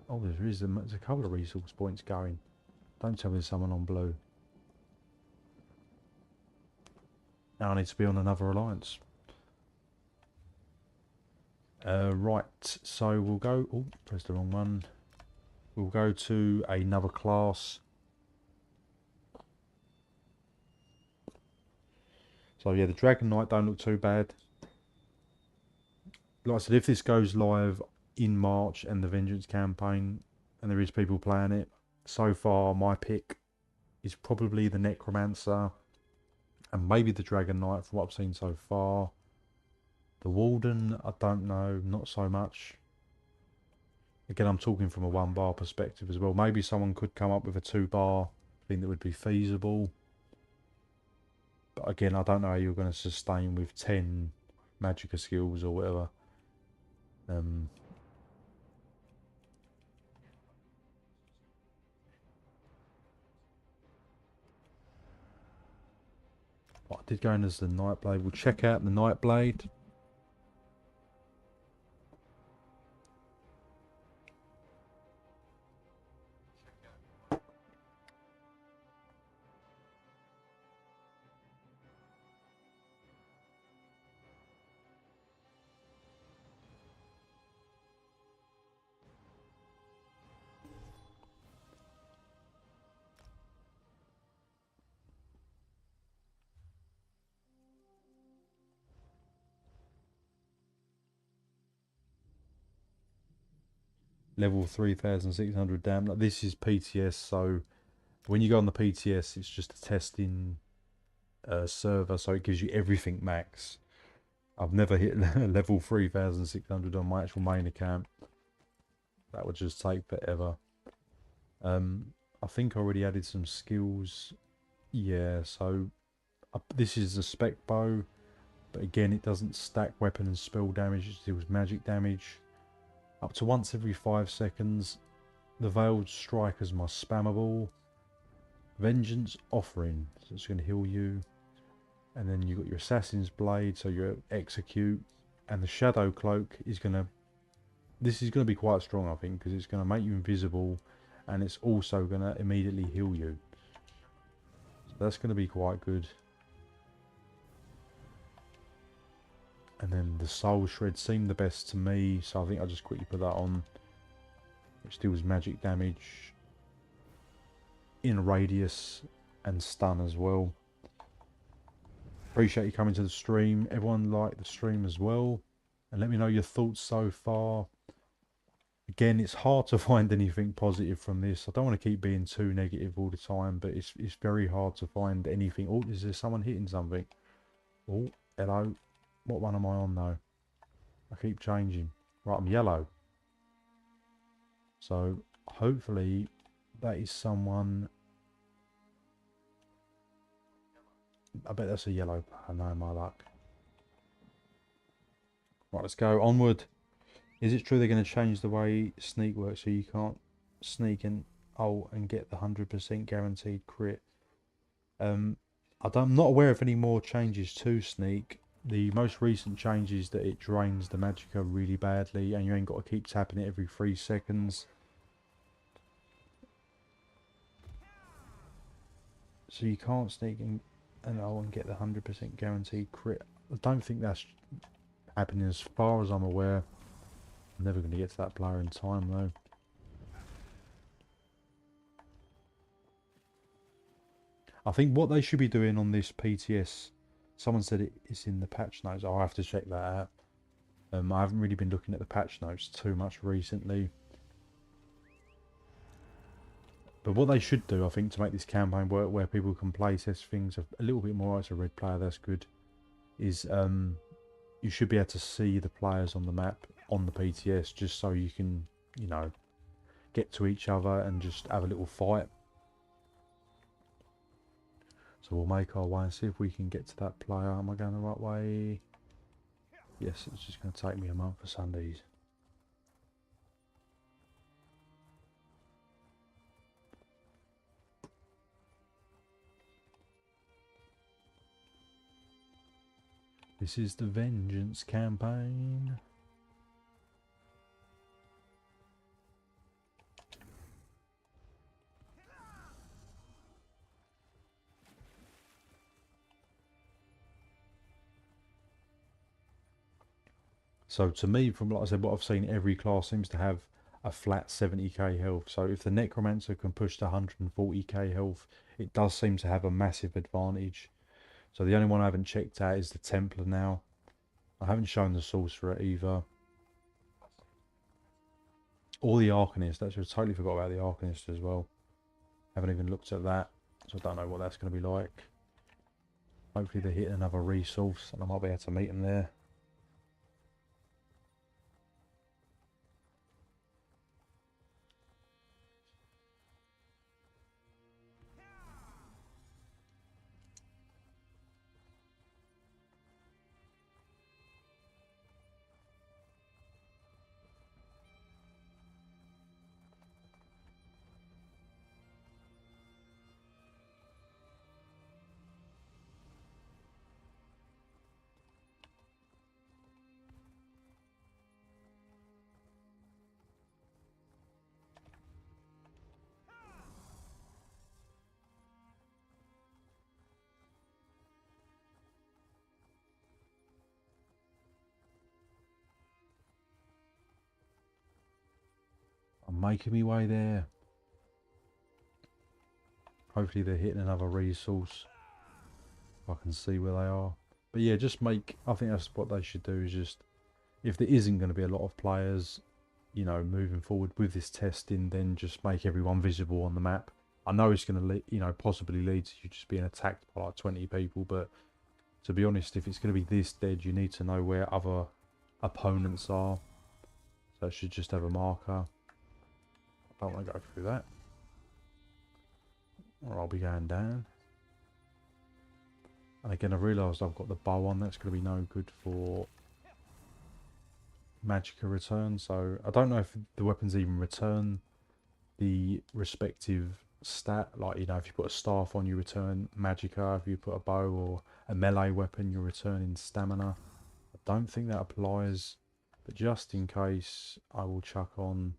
Oh, there's a couple of resource points going. Don't tell me there's someone on blue. Now I need to be on another alliance. Right, so we'll go... Oh, press the wrong one. We'll go to another class. So yeah, the Dragon Knight don't look too bad. Like I said, if this goes live in March and the Vengeance campaign, and there is people playing it, so far my pick is probably the Necromancer and maybe the Dragon Knight from what I've seen so far. The Warden, I don't know, not so much. Again, I'm talking from a 1 bar perspective as well. Maybe someone could come up with a 2 bar thing that would be feasible. But again, I don't know how you're going to sustain with 10 Magicka skills or whatever. I did go in as the Nightblade. We'll check out the Nightblade. Level 3600 damn. Like, this is PTS, so when you go on the PTS, it's just a testing server, so it gives you everything max. I've never hit level 3600 on my actual main account. That would just take forever. I think I already added some skills. Yeah, so this is a spec bow, but again, it doesn't stack weapon and spell damage, it deals magic damage. Up to once every 5 seconds. The Veiled Strike is my spammable. Vengeance Offering, so it's going to heal you. And then you've got your Assassin's Blade, so your Execute. And the Shadow Cloak is going to... This is going to be quite strong, I think, because it's going to make you invisible. And it's also going to immediately heal you. So that's going to be quite good. And then the Soul Shred seemed the best to me, so I think I'll just quickly put that on. Which deals magic damage in radius and stun as well. Appreciate you coming to the stream. Everyone like the stream as well. And let me know your thoughts so far. Again, it's hard to find anything positive from this. I don't want to keep being too negative all the time, but it's very hard to find anything. Oh, is there someone hitting something? Oh, hello. What one am I on though? I keep changing. Right, I'm yellow. So hopefully that is someone. I bet that's a yellow. I know my luck. Right, let's go onward. Is it true they're going to change the way sneak works so you can't sneak and and get the 100% guaranteed crit? I'm not aware of any more changes to sneak. The most recent change is that it drains the magicka really badly and you ain't got to keep tapping it every 3 seconds. So you can't sneak and get the 100% guaranteed crit. I don't think that's happening as far as I'm aware. I'm never going to get to that player in time though. I think what they should be doing on this PTS, someone said it's in the patch notes. I'll have to check that out. I haven't really been looking at the patch notes too much recently. But what they should do, I think, to make this campaign work where people can play test things a little bit more as a red player, that's good, is you should be able to see the players on the map on the PTS just so you can, you know, get to each other and just have a little fight. So we'll make our way and see if we can get to that player. Am I going the right way? Yes, it's just going to take me a month for Sundays. This is the Vengeance campaign. So to me, from like I said, what I've seen, every class seems to have a flat 70k health. So if the Necromancer can push to 140k health, it does seem to have a massive advantage. So the only one I haven't checked out is the Templar now. I haven't shown the Sorcerer either. Or the Arcanist. Actually, I totally forgot about the Arcanist as well. Haven't even looked at that. So I don't know what that's going to be like. Hopefully they're hitting another resource and I might be able to meet them there. I'm making my way there. Hopefully they're hitting another resource. I can see where they are. But yeah, just make, I think that's what they should do, is just, if there isn't going to be a lot of players, you know, moving forward with this testing, then just make everyone visible on the map. I know it's going to, you know, possibly lead to you just being attacked by like 20 people, but to be honest, if it's going to be this dead, you need to know where other opponents are. So it should just have a marker. I don't want to go through that. Or I'll be going down. And again, I realised I've got the bow on. That's going to be no good for Magicka return. So I don't know if the weapons even return the respective stat. Like, you know, if you put a staff on, you return Magicka. If you put a bow or a melee weapon, you're returning stamina. I don't think that applies. But just in case, I will chuck on...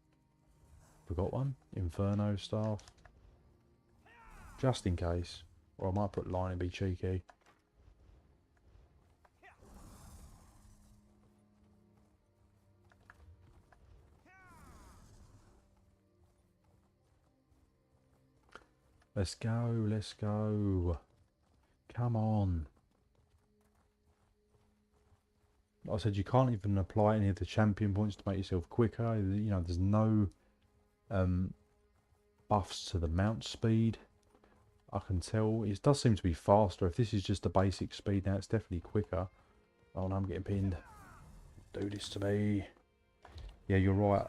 Forgot one? Inferno staff. Just in case. Or I might put line and be cheeky. Let's go, let's go. Come on. Like I said, you can't even apply any of the champion points to make yourself quicker. You know, there's no buffs to the mount speed. I can tell. It does seem to be faster. If this is just a basic speed now, it's definitely quicker. Oh no, I'm getting pinned. Do this to me. Yeah, you're right.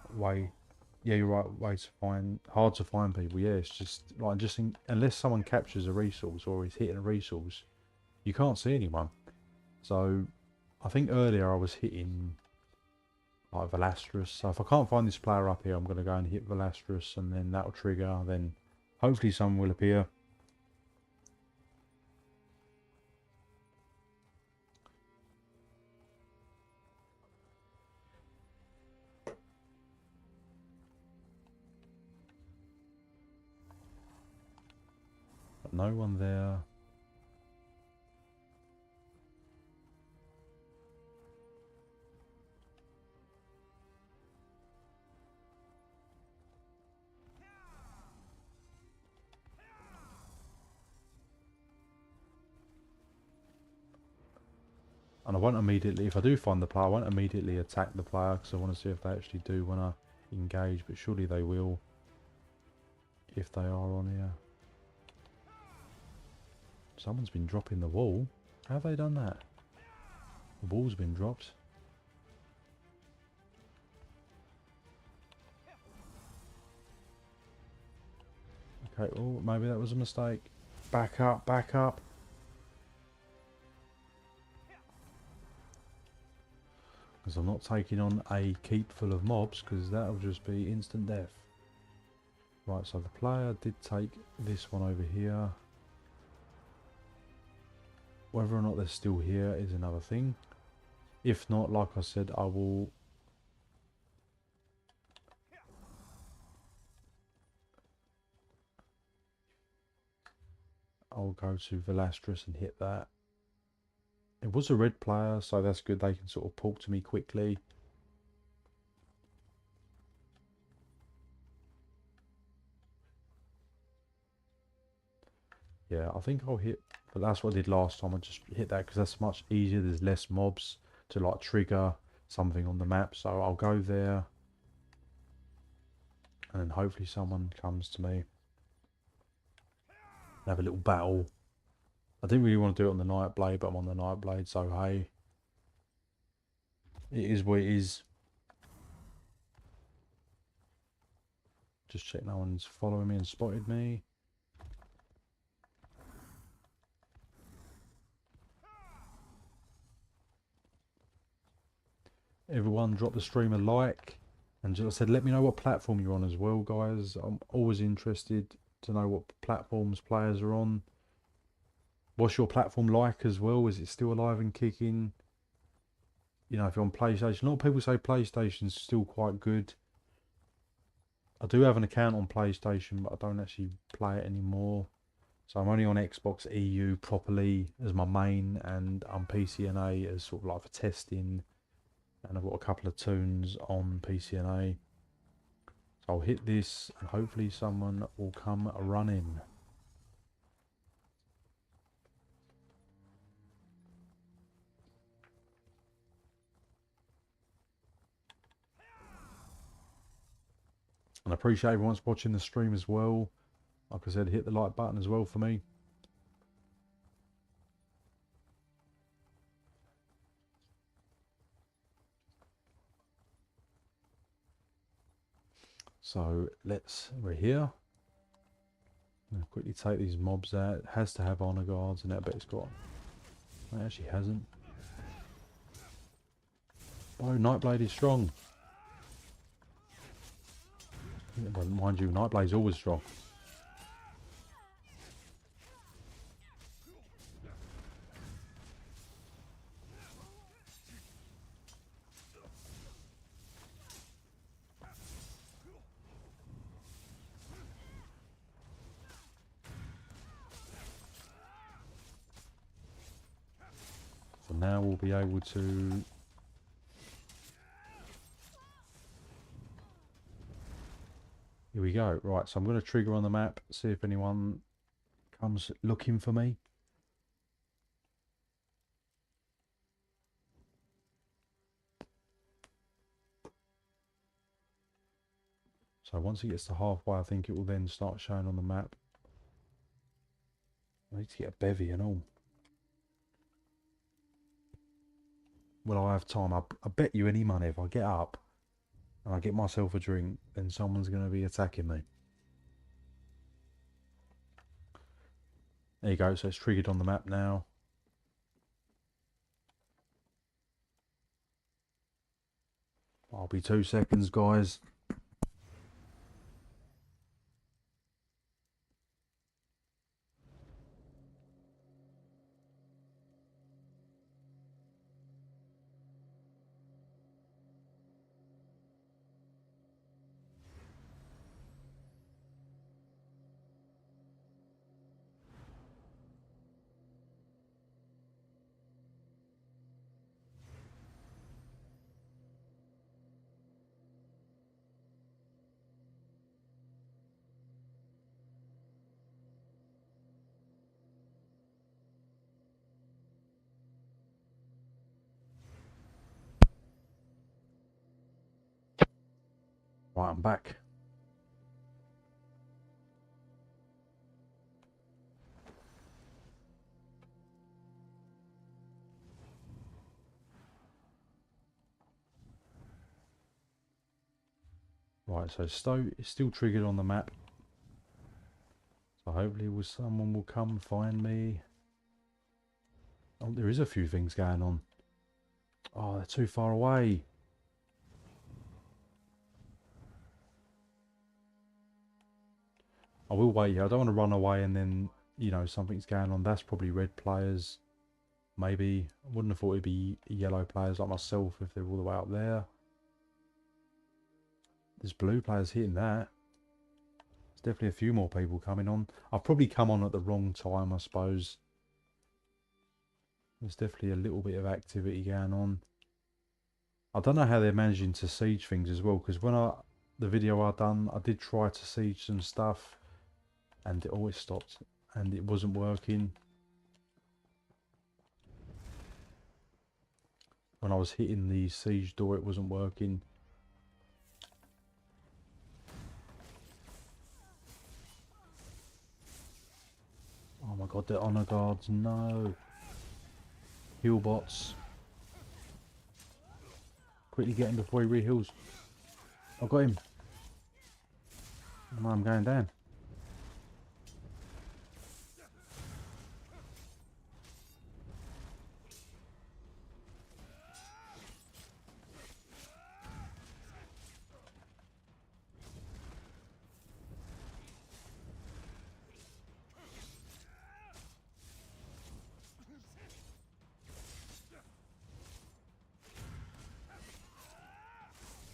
Yeah, you're right. Way to find, hard to find people. Yeah, it's just like unless someone captures a resource or is hitting a resource, you can't see anyone. So I think earlier I was hitting like Velasquez. So if I can't find this player up here, I'm going to go and hit Velasquez, and then that'll trigger. Then hopefully someone will appear. But no one there. And I won't immediately, if I do find the player, I won't immediately attack the player because I want to see if they actually do want to engage. But surely they will if they are on here. Someone's been dropping the wall. How have they done that? The wall's been dropped. Okay, oh, maybe that was a mistake. Back up, back up. Because I'm not taking on a keep full of mobs, because that'll just be instant death. Right, so the player did take this one over here. Whether or not they're still here is another thing. If not, like I said, I'll go to Velastris and hit that. It was a red player, so that's good. They can sort of pull to me quickly. Yeah, I think I'll hit, but that's what I did last time. I just hit that because that's much easier. There's less mobs to like trigger something on the map. So I'll go there, and then hopefully someone comes to me. Have a little battle. I didn't really want to do it on the Nightblade, but I'm on the Nightblade, so hey. It is what it is. Just check no one's following me and spotted me. Everyone drop the stream a like. And just said, let me know what platform you're on as well, guys. I'm always interested to know what platforms players are on. What's your platform like as well? Is it still alive and kicking? You know, if you're on PlayStation, a lot of people say PlayStation's still quite good. I do have an account on PlayStation, but I don't actually play it anymore. So I'm only on Xbox EU properly as my main, and I'm PCNA as sort of like for testing. And I've got a couple of tunes on PCNA. So I'll hit this and hopefully someone will come running. And I appreciate everyone's watching the stream as well. Like I said, hit the like button as well for me. So we're here. I'm going to quickly take these mobs out. It has to have honor guards, and I bet it's got. It actually hasn't. Oh, Nightblade is strong. But mind you, Nightblade's always strong. So now we'll be able to. Here we go. Right, so I'm going to trigger on the map, see if anyone comes looking for me. So once it gets to halfway, I think it will then start showing on the map. I need to get a bevy and all. Will I have time? I bet you any money if I get up and I get myself a drink, then someone's going to be attacking me. There you go, so it's triggered on the map now. I'll be 2 seconds, guys. Right, I'm back. Right, so it's still triggered on the map. So hopefully someone will come find me. Oh, there is a few things going on. Oh, they're too far away. I will wait here. I don't want to run away and then, you know, something's going on. That's probably red players. Maybe. I wouldn't have thought it'd be yellow players like myself if they're all the way up there. There's blue players hitting that. There's definitely a few more people coming on. I've probably come on at the wrong time, I suppose. There's definitely a little bit of activity going on. I don't know how they're managing to siege things as well, because when the video I done, I did try to siege some stuff and it always stopped and it wasn't working. When I was hitting the siege door, it wasn't working. Oh my god, they're honor guards, no. Heal bots. Quickly get him before he re-heals. I got him. No, I'm going down.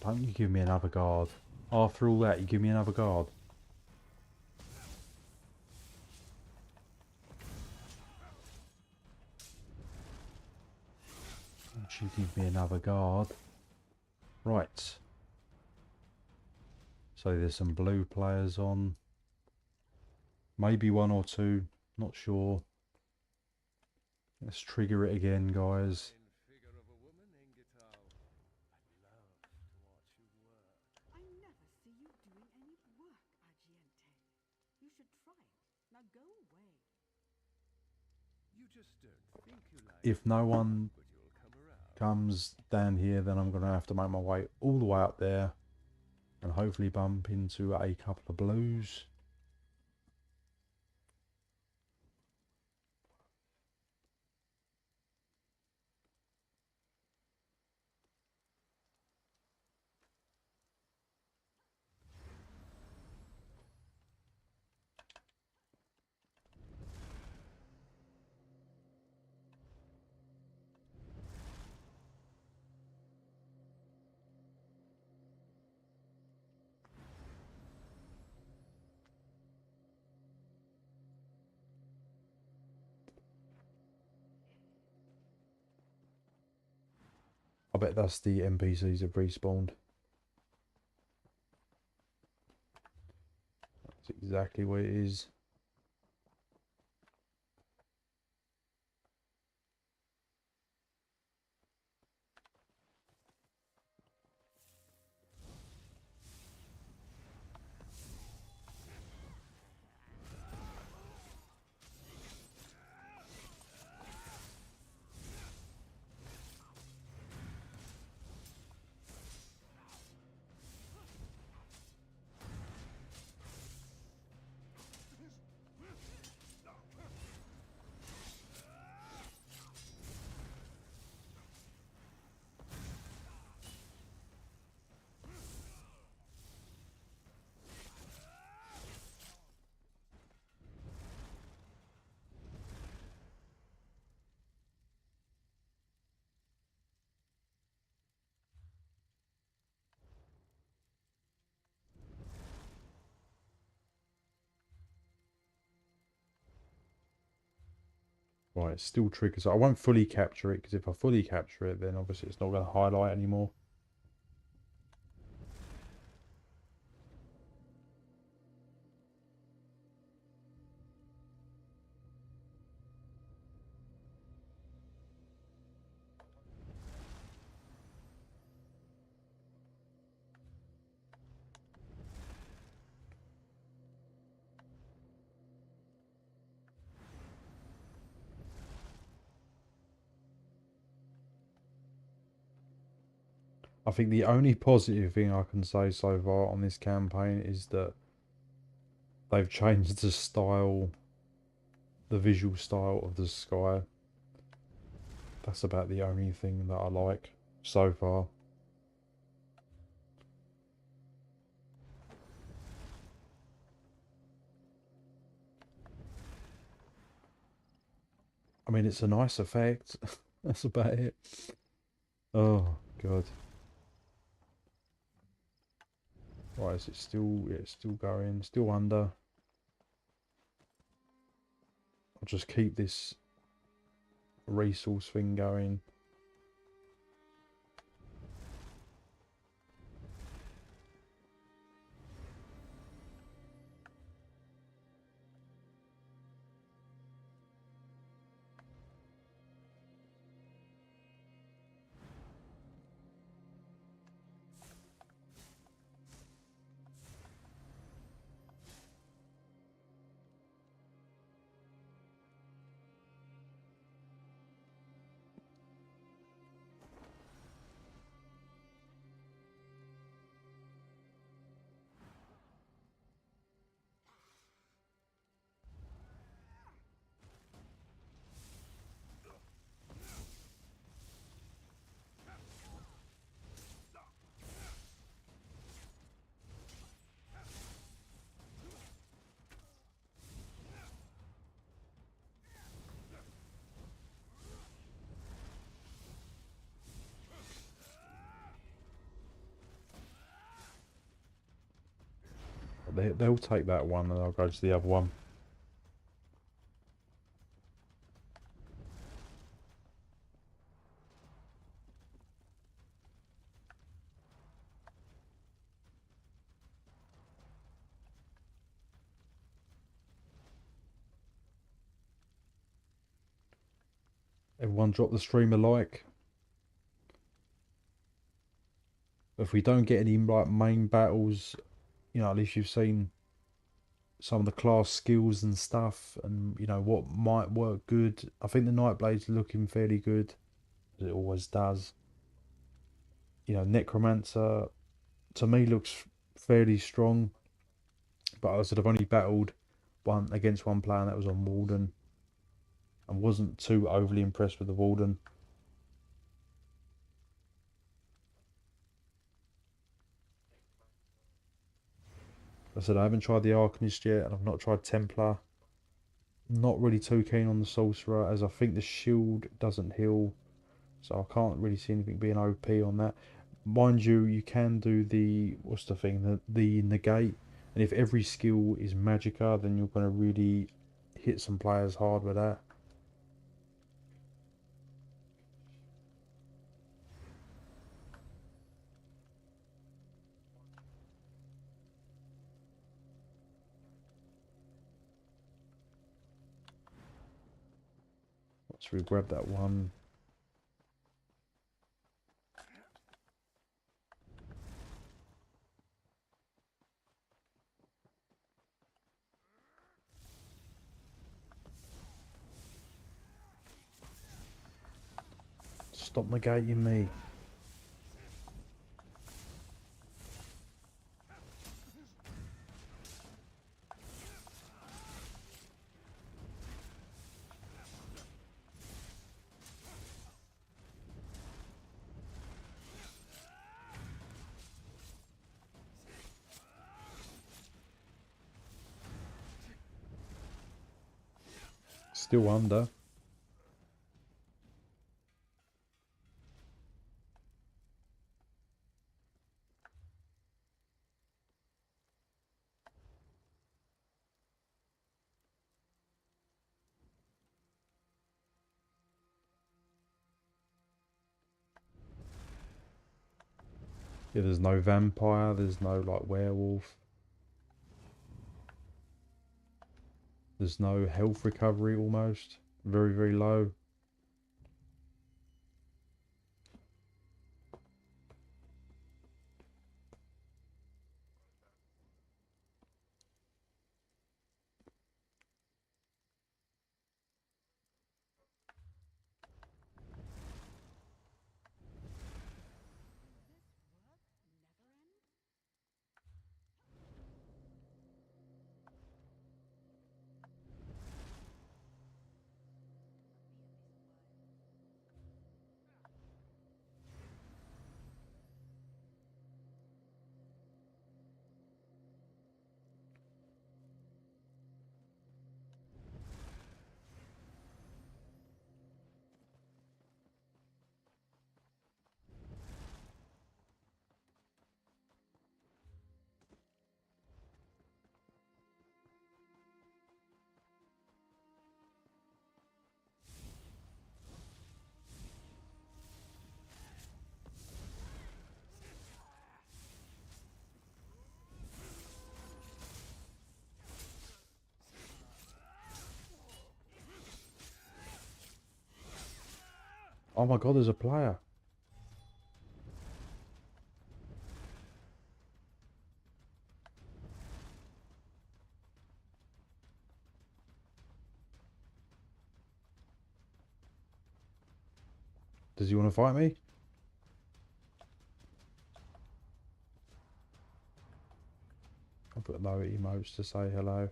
Don't you give me another guard. After all that, you give me another guard. Don't you give me another guard. Right. So there's some blue players on. Maybe one or two. Not sure. Let's trigger it again, guys. If no one comes down here, then I'm going to have to make my way all the way up there and hopefully bump into a couple of blues. I bet that's the NPCs have respawned. That's exactly what it is. Right, it still triggers. I won't fully capture it because if I fully capture it, then obviously it's not going to highlight anymore. I think the only positive thing I can say so far on this campaign is that they've changed the style, the visual style of the sky. That's about the only thing that I like so far. I mean, it's a nice effect. That's about it. Oh, God. Right, is it still... Yeah, it's still going. Still under. I'll just keep this resource thing going. They'll take that one and I'll go to the other one. Everyone drop the stream a like. If we don't get any like main battles, you know, at least you've seen some of the class skills and stuff, and you know what might work good. I think the Nightblade's looking fairly good, as it always does. You know, Necromancer to me looks fairly strong, but I said I've only battled one player, and that was on Warden. I wasn't too overly impressed with the Warden. I said I haven't tried the Arcanist yet, and I've not tried Templar. Not really too keen on the Sorcerer, as I think the shield doesn't heal, so I can't really see anything being OP on that. Mind you, you can do the, what's the thing, the negate, and if every skill is Magicka, then you're going to really hit some players hard with that. So we grab that one. Stop negating me. Still under. Yeah, there's no vampire, there's no like werewolf. There's no health recovery almost. Very, very low. Oh my god, there's a player. Does he want to fight me? I'll put low emotes to say hello.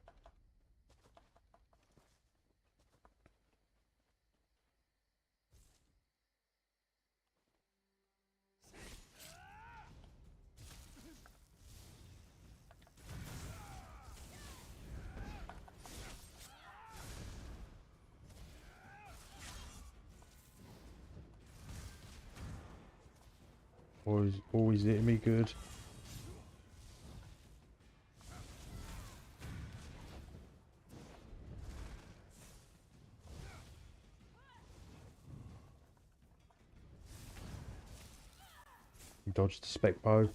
Always hitting me good. He dodged the spec bow.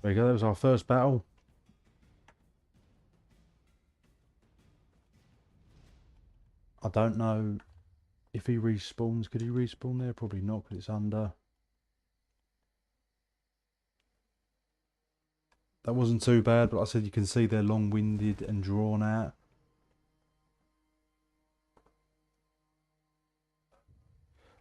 There you go, that was our first battle. I don't know if he respawns. Could he respawn there? Probably not, because it's under. That wasn't too bad, but like I said, you can see they're long-winded and drawn out.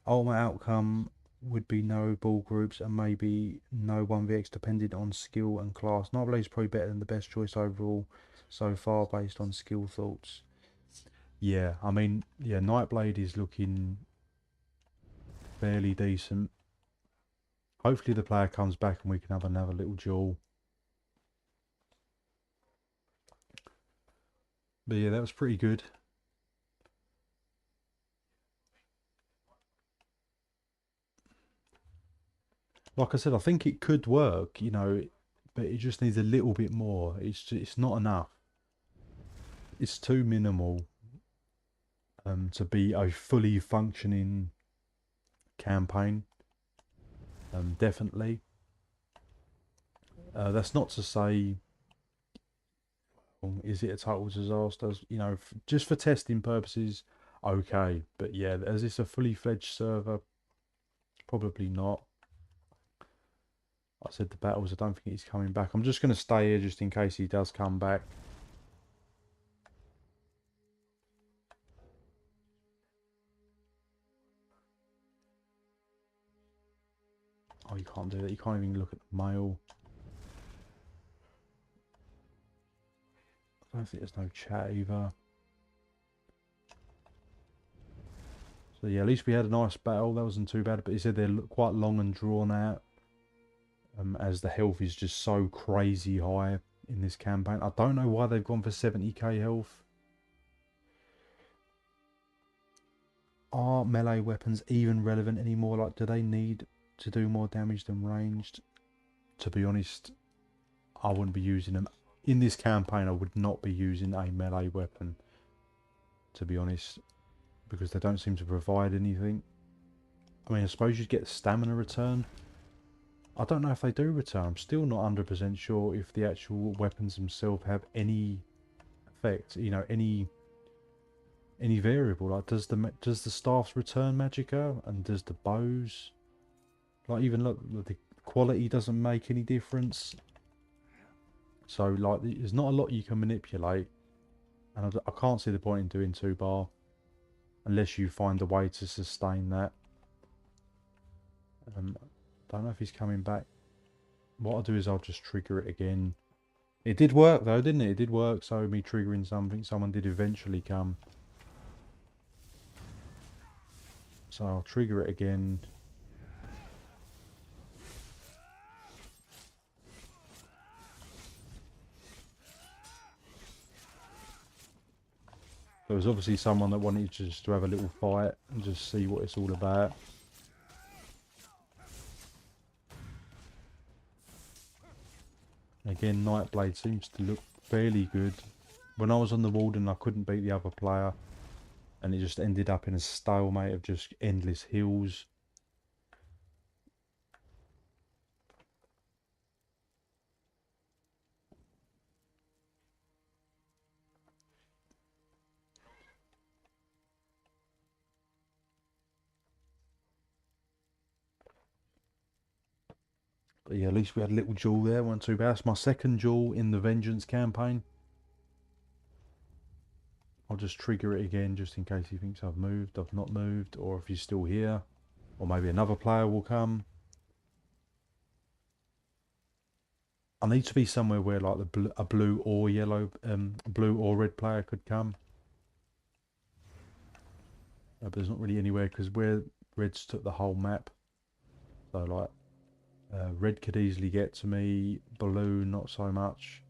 Ultimate outcome would be no ball groups and maybe no 1vx depending on skill and class. Nightblade's probably better than the best choice overall so far based on skill thoughts. Yeah, I mean, yeah, Nightblade is looking fairly decent. Hopefully the player comes back and we can have another little duel. But yeah, that was pretty good. Like I said, I think it could work, you know, but it just needs a little bit more. It's not enough. It's too minimal to be a fully functioning campaign. Definitely. That's not to say, is it a total disaster? You know, just for testing purposes, okay. But yeah, as it's a fully fledged server, probably not. I said the battles, I don't think he's coming back. I'm just going to stay here just in case he does come back. Oh, you can't do that. You can't even look at the mail. I don't think there's no chat either. So yeah, at least we had a nice battle. That wasn't too bad. But he said they're quite long and drawn out. As the health is just so crazy high in this campaign. I don't know why they've gone for 70k health. Are melee weapons even relevant anymore? Like, do they need to do more damage than ranged? To be honest, I wouldn't be using them. In this campaign, I would not be using a melee weapon, to be honest, because they don't seem to provide anything. I mean, I suppose you'd get stamina return. I don't know if they do return. I'm still not 100% sure if the actual weapons themselves have any effect, you know, any any variable. Like, does the staffs return magicka, and does the bows? Like, even look, the quality doesn't make any difference. So like, there's not a lot you can manipulate, and I can't see the point in doing 2 bar unless you find a way to sustain that. Don't know if he's coming back. What I'll do is I'll just trigger it again. It did work though, didn't it? It did work. So me triggering something, someone did eventually come. So I'll trigger it again. There was obviously someone that wanted just to have a little fight and just see what it's all about. Again, Nightblade seems to look fairly good. When I was on the Warden, I couldn't beat the other player, and it just ended up in a stalemate of just endless heals. But yeah, at least we had a little duel there, wasn't too bad. That's my second duel in the Vengeance campaign. I'll just trigger it again just in case he thinks I've moved, I've not moved, or if he's still here. Or maybe another player will come. I need to be somewhere where like a blue or yellow, blue or red player could come. But there's not really anywhere because where red's took the whole map. So like, red could easily get to me, blue not so much.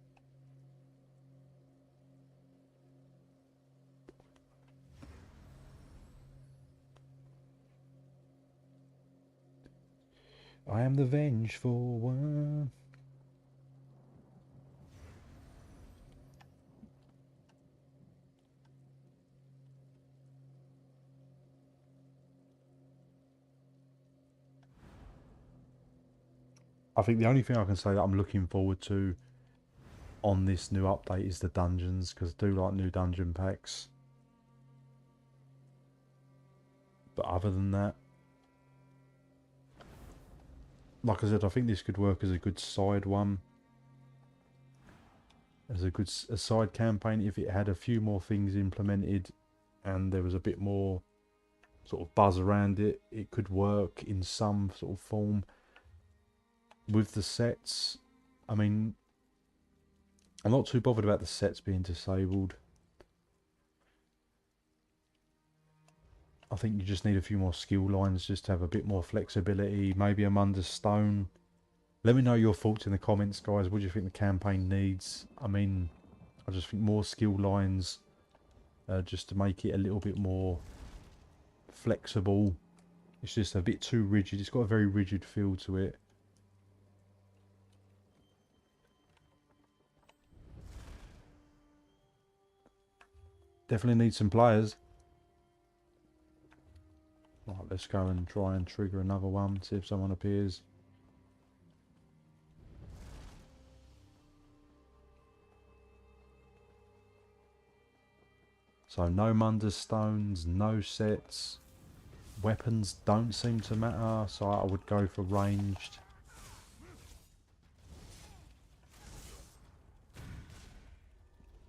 I am the vengeful one. I think the only thing I can say that I'm looking forward to on this new update is the dungeons, because I do like new dungeon packs. But other than that, like I said, I think this could work as a good side one. As a side campaign if it had a few more things implemented and there was a bit more sort of buzz around it. It could work in some sort of form. With the sets, I mean, I'm not too bothered about the sets being disabled. I think you just need a few more skill lines just to have a bit more flexibility. Maybe a Mundus Stone. Let me know your thoughts in the comments, guys. What do you think the campaign needs? I mean, I just think more skill lines just to make it a little bit more flexible. It's just a bit too rigid. It's got a very rigid feel to it. Definitely need some players. Right, let's go and try and trigger another one, see if someone appears. So no Mundus Stones, no sets. Weapons don't seem to matter, so I would go for ranged.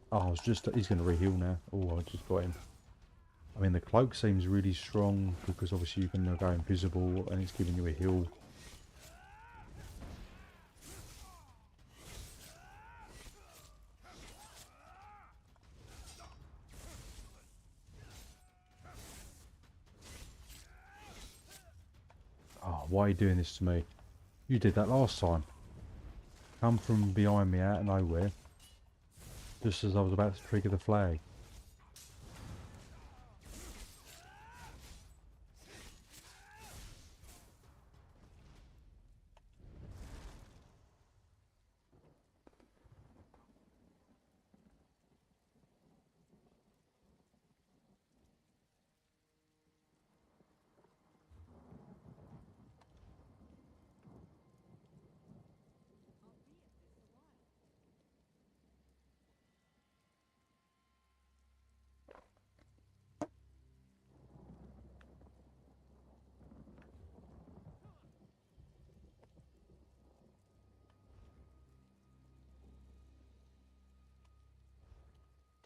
Oh, he's going to re-heal now. Oh, I just got him. I mean, the cloak seems really strong because obviously you can go invisible and it's giving you a heal. Oh, why are you doing this to me? You did that last time. Come from behind me out of nowhere. Just as I was about to trigger the flag.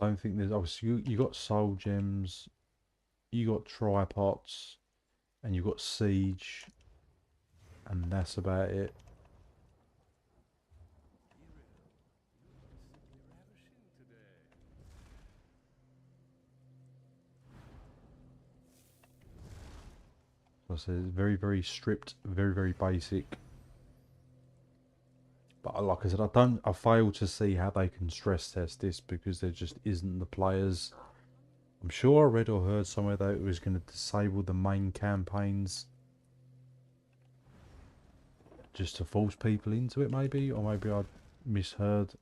I don't think there's obviously you got soul gems, you got tripods, and you got siege, and that's about it. So I said it's very very stripped, very very basic. But like I said, I fail to see how they can stress test this because there just isn't the players. I'm sure I read or heard somewhere that it was going to disable the main campaigns just to force people into it, maybe, or maybe I misheard.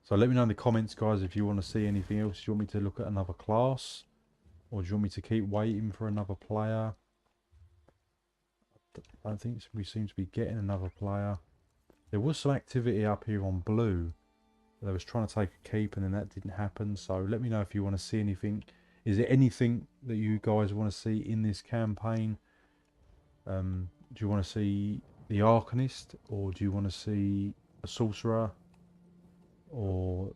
So let me know in the comments, guys, if you want to see anything else. Do you want me to look at another class, or do you want me to keep waiting for another player? I don't think we seem to be getting another player. There was some activity up here on blue. They was trying to take a keep and then that didn't happen. So let me know if you want to see anything. Is there anything that you guys want to see in this campaign? Do you want to see the Arcanist, or do you want to see a Sorcerer? Or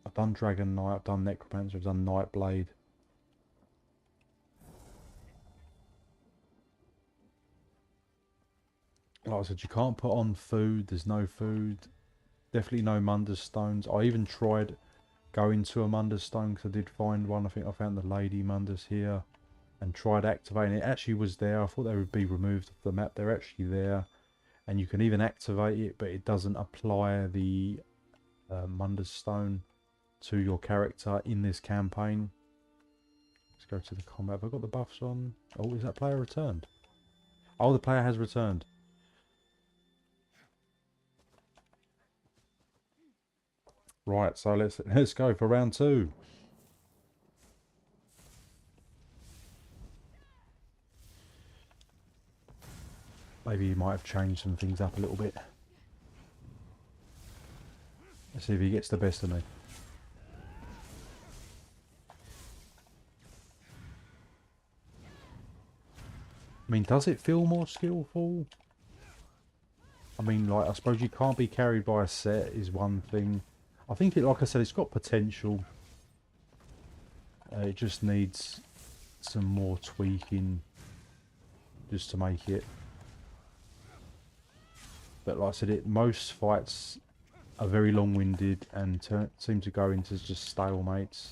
I've done Dragon Knight, I've done Necromancer, I've done Nightblade. Like I said, you can't put on food, there's no food. Definitely no Munder's Stones. I even tried going to a Munder's Stone because I did find one. I think I found the Lady Munder's here and tried activating it. It actually was there. I thought they would be removed off the map. They're actually there. And you can even activate it, but it doesn't apply the Munder's Stone to your character in this campaign. Let's go to the combat. Have I got the buffs on? Oh, is that player returned? Oh, the player has returned. Right, so let's go for round 2. Maybe he might have changed some things up a little bit. Let's see if he gets the best of me. I mean, does it feel more skillful? I mean, like, I suppose you can't be carried by a set is one thing. I think it, like I said, it's got potential. It just needs some more tweaking just to make it. But like I said, most fights are very long-winded and seem to go into just stalemates.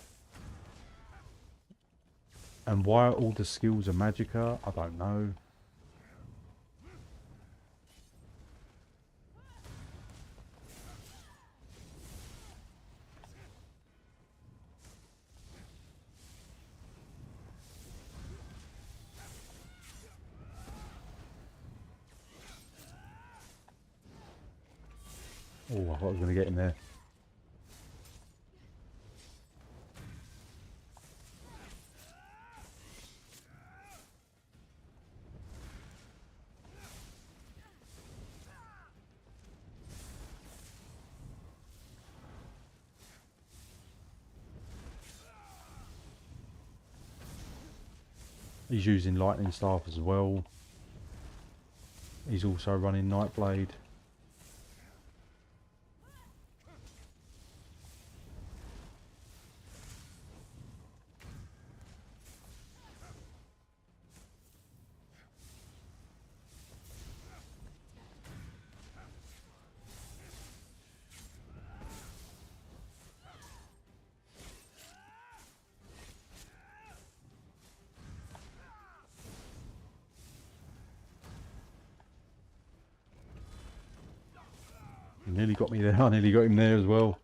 And why all the skills are magicka, I don't know. Oh, I thought I was going to get him there. He's using lightning staff as well. He's also running Nightblade. He nearly got me there. I nearly got him there as well.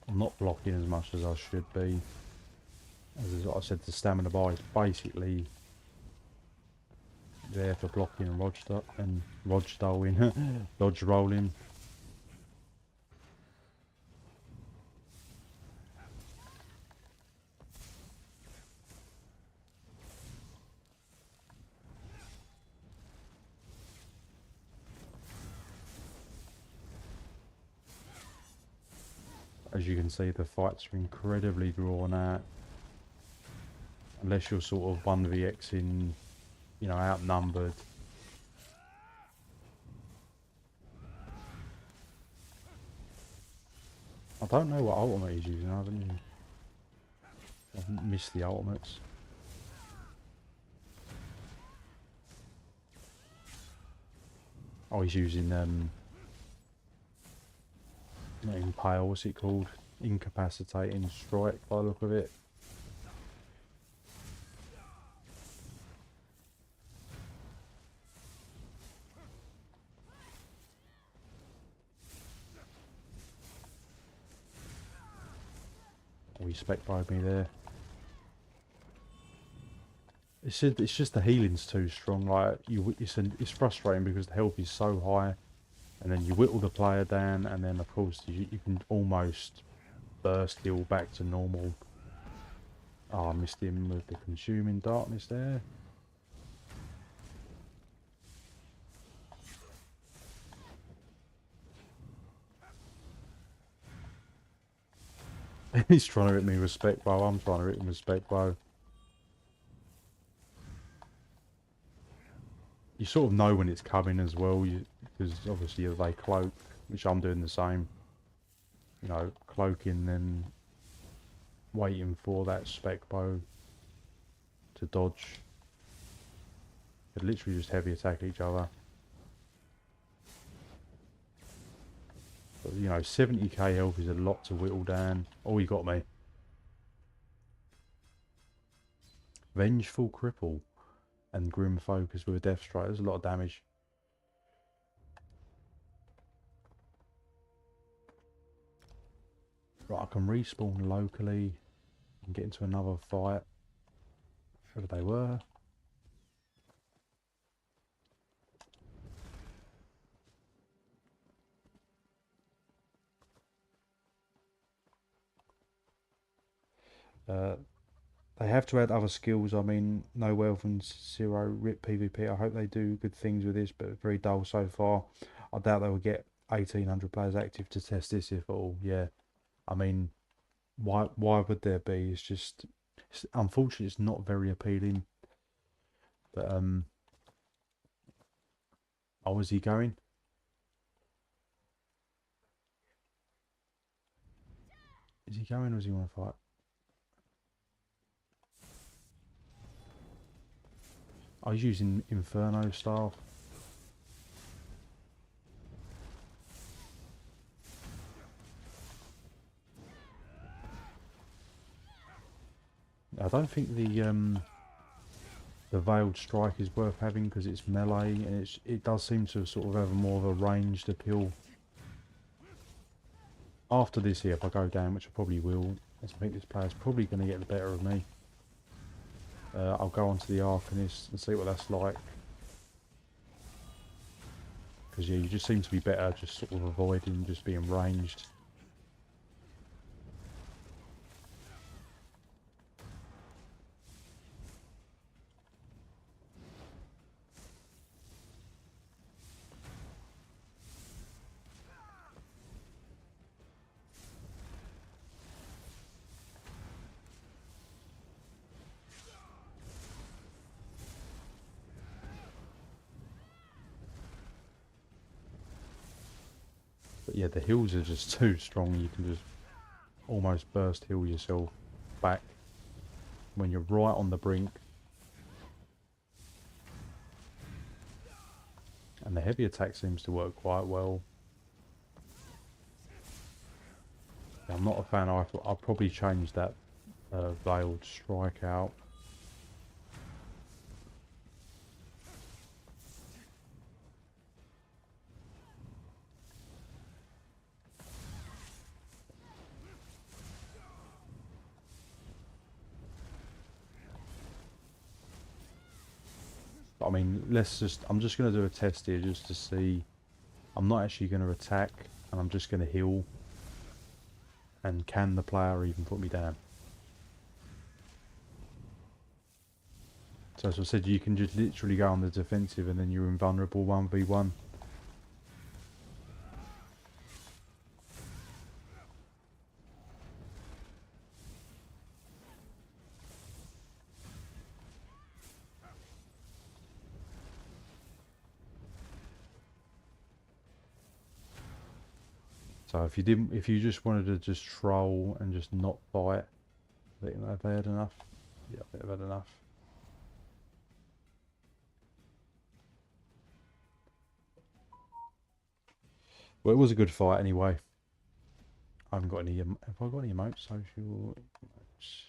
I'm not blocking as much as I should be. As I said, the stamina bar is basically there for blocking and dodge rolling, dodge rolling. As you can see, the fights are incredibly drawn out. Unless you're sort of 1vxing, you know, outnumbered. I don't know what ultimate he's using, I've missed the ultimates. Oh, he's using, not impale, what's it called? Incapacitating strike by the look of it. Oh, he spec-bowed me there. It's just the healing's too strong. Like it's frustrating because the health is so high, and then you whittle the player down, and then of course you can almost burst heal back to normal. Oh, I missed him with the consuming darkness there. He's trying to hit me with spec bow. I'm trying to hit him with spec bow. You sort of know when it's coming as well, because obviously they cloak, which I'm doing the same. You know, cloaking, then waiting for that spec bow to dodge. They literally just heavy attack each other. But, you know, 70k health is a lot to whittle down. Oh, he got me. Vengful cripple and grim focus with a death strike. There's a lot of damage. Right, I can respawn locally and get into another fight. Wherever they were. They have to add other skills. I mean, no wealth and zero rip PvP. I hope they do good things with this, but very dull so far. I doubt they will get 1800 players active to test this, if at all. Yeah, I mean, why would there be? It's just, unfortunately, it's not very appealing. But oh, is he going? Is he going, or does he want to fight? I was using Inferno staff. I don't think the veiled strike is worth having because it's melee, and it does seem to sort of have more of a ranged appeal. After this here, if I go down, which I probably will, I think this player's probably going to get the better of me. I'll go onto the Arcanist and see what that's like. Because yeah, you just seem to be better just sort of avoiding just being ranged. But yeah, the heals are just too strong. You can just almost burst heal yourself back when you're right on the brink. And the heavy attack seems to work quite well. I'm not a fan. I'll probably change that veiled strike out. I mean, I'm just going to do a test here just to see. I'm not actually going to attack, and I'm just going to heal. And can the player even put me down? So as I said, you can just literally go on the defensive and then you're invulnerable 1v1. So if you just wanted to just troll and just not fight, I think have they had enough? Yeah, I think they've had enough. Well, it was a good fight anyway. I haven't got any. Have I got any emotes? Social emotes.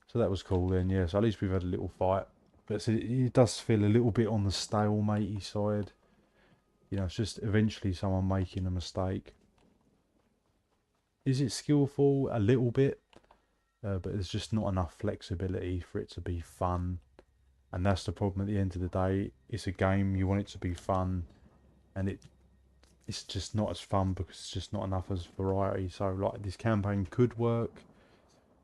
So that was cool then, yeah. So at least we've had a little fight. But it does feel a little bit on the stalematey side. You know, it's just eventually someone making a mistake. Is it skillful? A little bit. But there's just not enough flexibility for it to be fun. And that's the problem at the end of the day. It's a game, you want it to be fun. And it's just not as fun because it's just not enough as variety. So like this campaign could work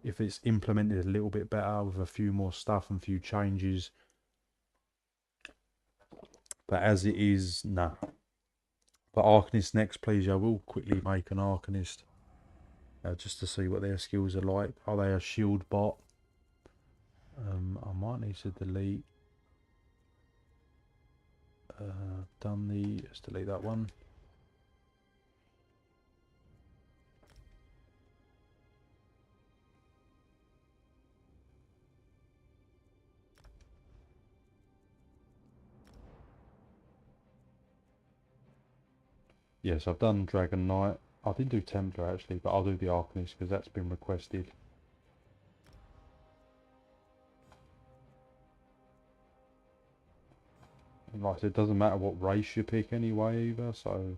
if it's implemented a little bit better with a few more stuff and a few changes. But as it is, nah. But Arcanist next, please. I will quickly make an Arcanist just to see what their skills are like. Are they a shield bot? I might need to delete. Done the. Let's delete that one. Yes, I've done Dragon Knight. I didn't do Templar actually, but I'll do the Arcanist because that's been requested. And like I said, it doesn't matter what race you pick anyway either, so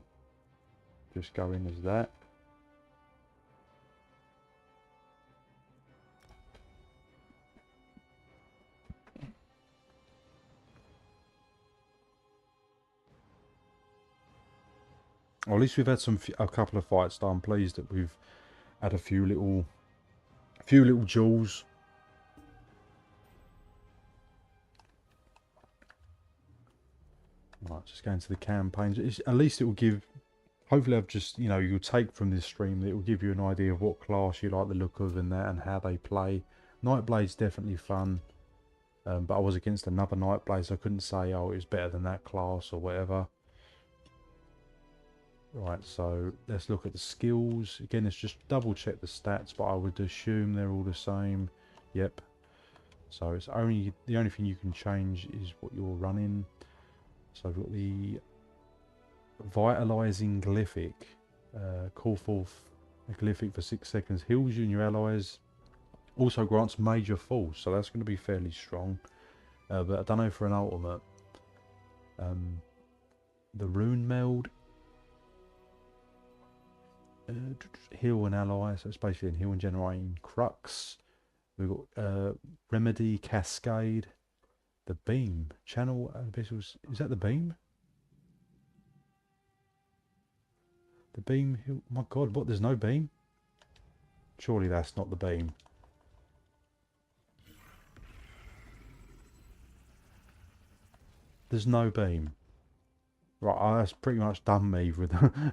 just go in as that. Or at least we've had a couple of fights that I'm pleased that we've had a few little jewels. Right, just going to the campaigns. At least it will give. Hopefully, I've just you'll take from this stream that it will give you an idea of what class you like the look of and that and how they play. Nightblade's definitely fun, but I was against another Nightblade, so I couldn't say oh it was better than that class or whatever. Right, so let's look at the skills. Again, let's just double check the stats, but I would assume they're all the same. Yep. So it's the only thing you can change is what you're running. So I've got the Vitalizing Glyphic. Call forth a Glyphic for 6 seconds. Heals you and your allies. Also grants major force, so that's going to be fairly strong. But I don't know for an ultimate. The Rune Meld. Heal an ally, so it's basically a heal and generating crux. We've got Remedy, Cascade, the Beam, Channel Abyssals. Is that the Beam? The Beam, oh my god, what? There's no Beam? Surely that's not the Beam. There's no Beam. Right, that's pretty much done me with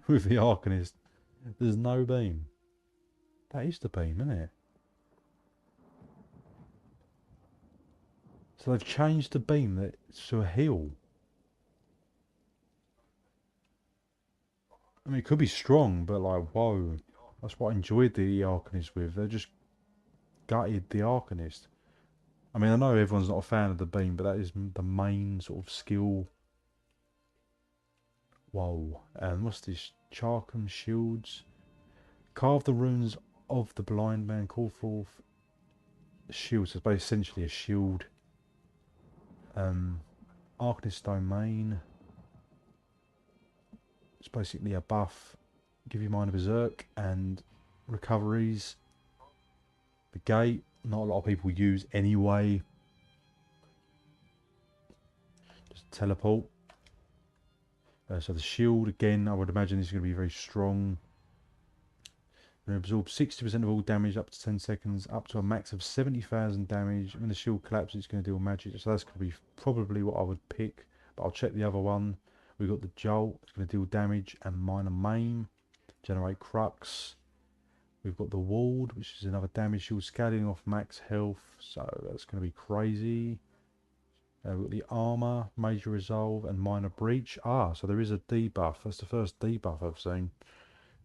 with the Arcanist. There's no Beam. That is the Beam, isn't it? So they've changed the Beam to a heal. I mean, it could be strong, but like, whoa. That's what I enjoyed the Arcanist with. They just gutted the Arcanist. I mean, I know everyone's not a fan of the Beam, but that is the main sort of skill. Whoa. And what's this? Charkham Shields. Carve the runes of the blind man. Call forth shields. So it's essentially a shield. Arcanist Domain. It's basically a buff. Give your mind a berserk and recoveries. The gate, not a lot of people use anyway. Just teleport. So the shield, again, I would imagine this is going to be very strong. Going to absorb 60% of all damage up to 10 seconds, up to a max of 70,000 damage. When the shield collapses, it's going to deal magic. So that's going to be probably what I would pick. But I'll check the other one. We've got the Jolt. It's going to deal damage and minor maim. Generate Crux. We've got the Ward, which is another damage shield, scaling off max health. So that's going to be crazy. We've got the armor, major resolve, and minor breach. Ah, so there is a debuff. That's the first debuff I've seen.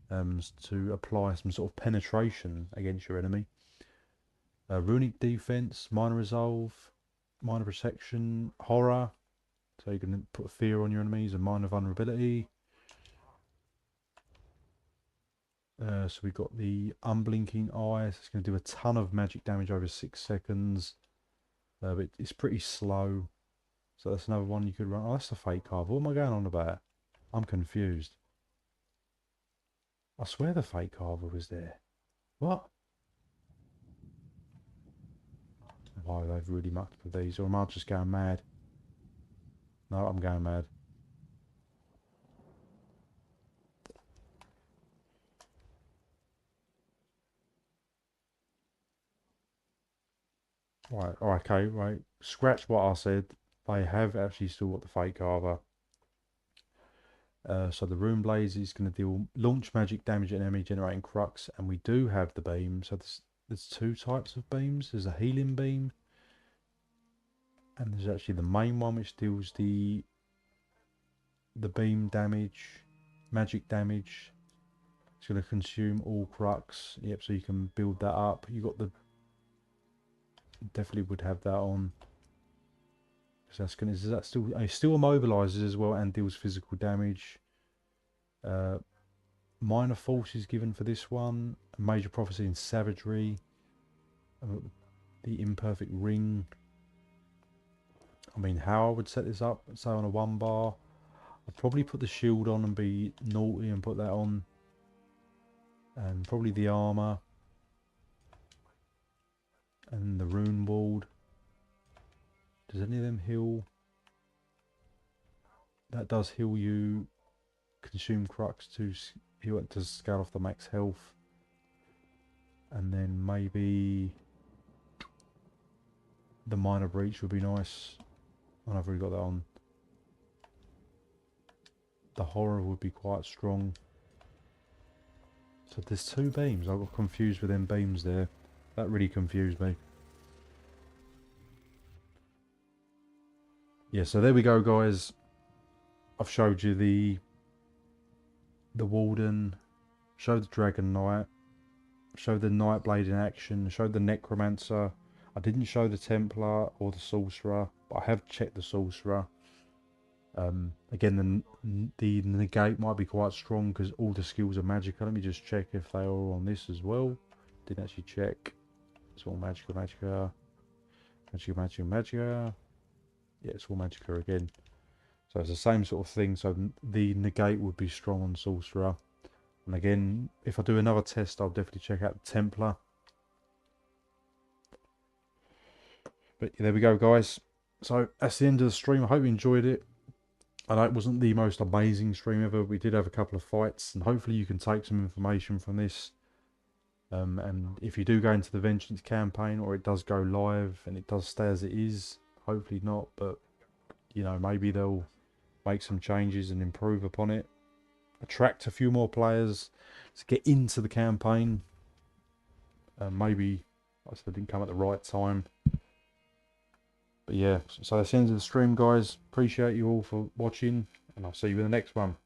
To apply some sort of penetration against your enemy. Runic defense, minor resolve, minor protection, horror. So you can put fear on your enemies, and minor vulnerability. So we've got the unblinking eye. It's going to do a ton of magic damage over 6 seconds. But it's pretty slow. So that's another one you could run. Oh, that's the fake card. What am I going on about? I'm confused. I swear the fake carver was there. What? Why they've really mucked with these, or am I just going mad? No, I'm going mad. Right, okay, right. Scratch what I said. They have actually still got the fake carver. So the Rune Blaze is going to deal launch magic damage at enemy generating crux, and we do have the beam. So there's two types of beams. There's a healing beam, and there's actually the main one which deals the beam damage, magic damage. It's going to consume all crux. Yep, so you can build that up. You got the definitely would have that on. So that's going to, is that still, it still immobilizes as well and deals physical damage. Minor force is given for this one. Major prophecy and savagery. The imperfect ring. I mean, how I would set this up, say on a 1 bar, I'd probably put the shield on and be naughty and put that on. And probably the armor. And the rune ward. Does any of them heal? That does heal you. Consume crux to heal it to scale off the max health. And then maybe the minor breach would be nice. And I've already got that on. The horror would be quite strong. So there's 2 beams. I got confused with them beams there. That really confused me. Yeah, so there we go, guys. I've showed you the Warden, showed the Dragon Knight, showed the Nightblade in action, showed the Necromancer. I didn't show the Templar or the Sorcerer, but I have checked the Sorcerer. Again, the negate might be quite strong because all the skills are magical. Let me just check if they are on this as well. Didn't actually check. It's all magical, magica. Magica, magica, magica. Yeah, it's all magica again. So it's the same sort of thing. So the negate would be strong on Sorcerer. And again, if I do another test, I'll definitely check out the Templar. But there we go, guys. So that's the end of the stream. I hope you enjoyed it. I know it wasn't the most amazing stream ever. We did have a couple of fights, and hopefully you can take some information from this. And if you do go into the Vengeance campaign, or it does go live and it does stay as it is, hopefully not, but you know, maybe they'll make some changes and improve upon it. Attract a few more players to get into the campaign. Maybe I said, didn't come at the right time. But yeah, so that's the end of the stream, guys. Appreciate you all for watching, and I'll see you in the next one.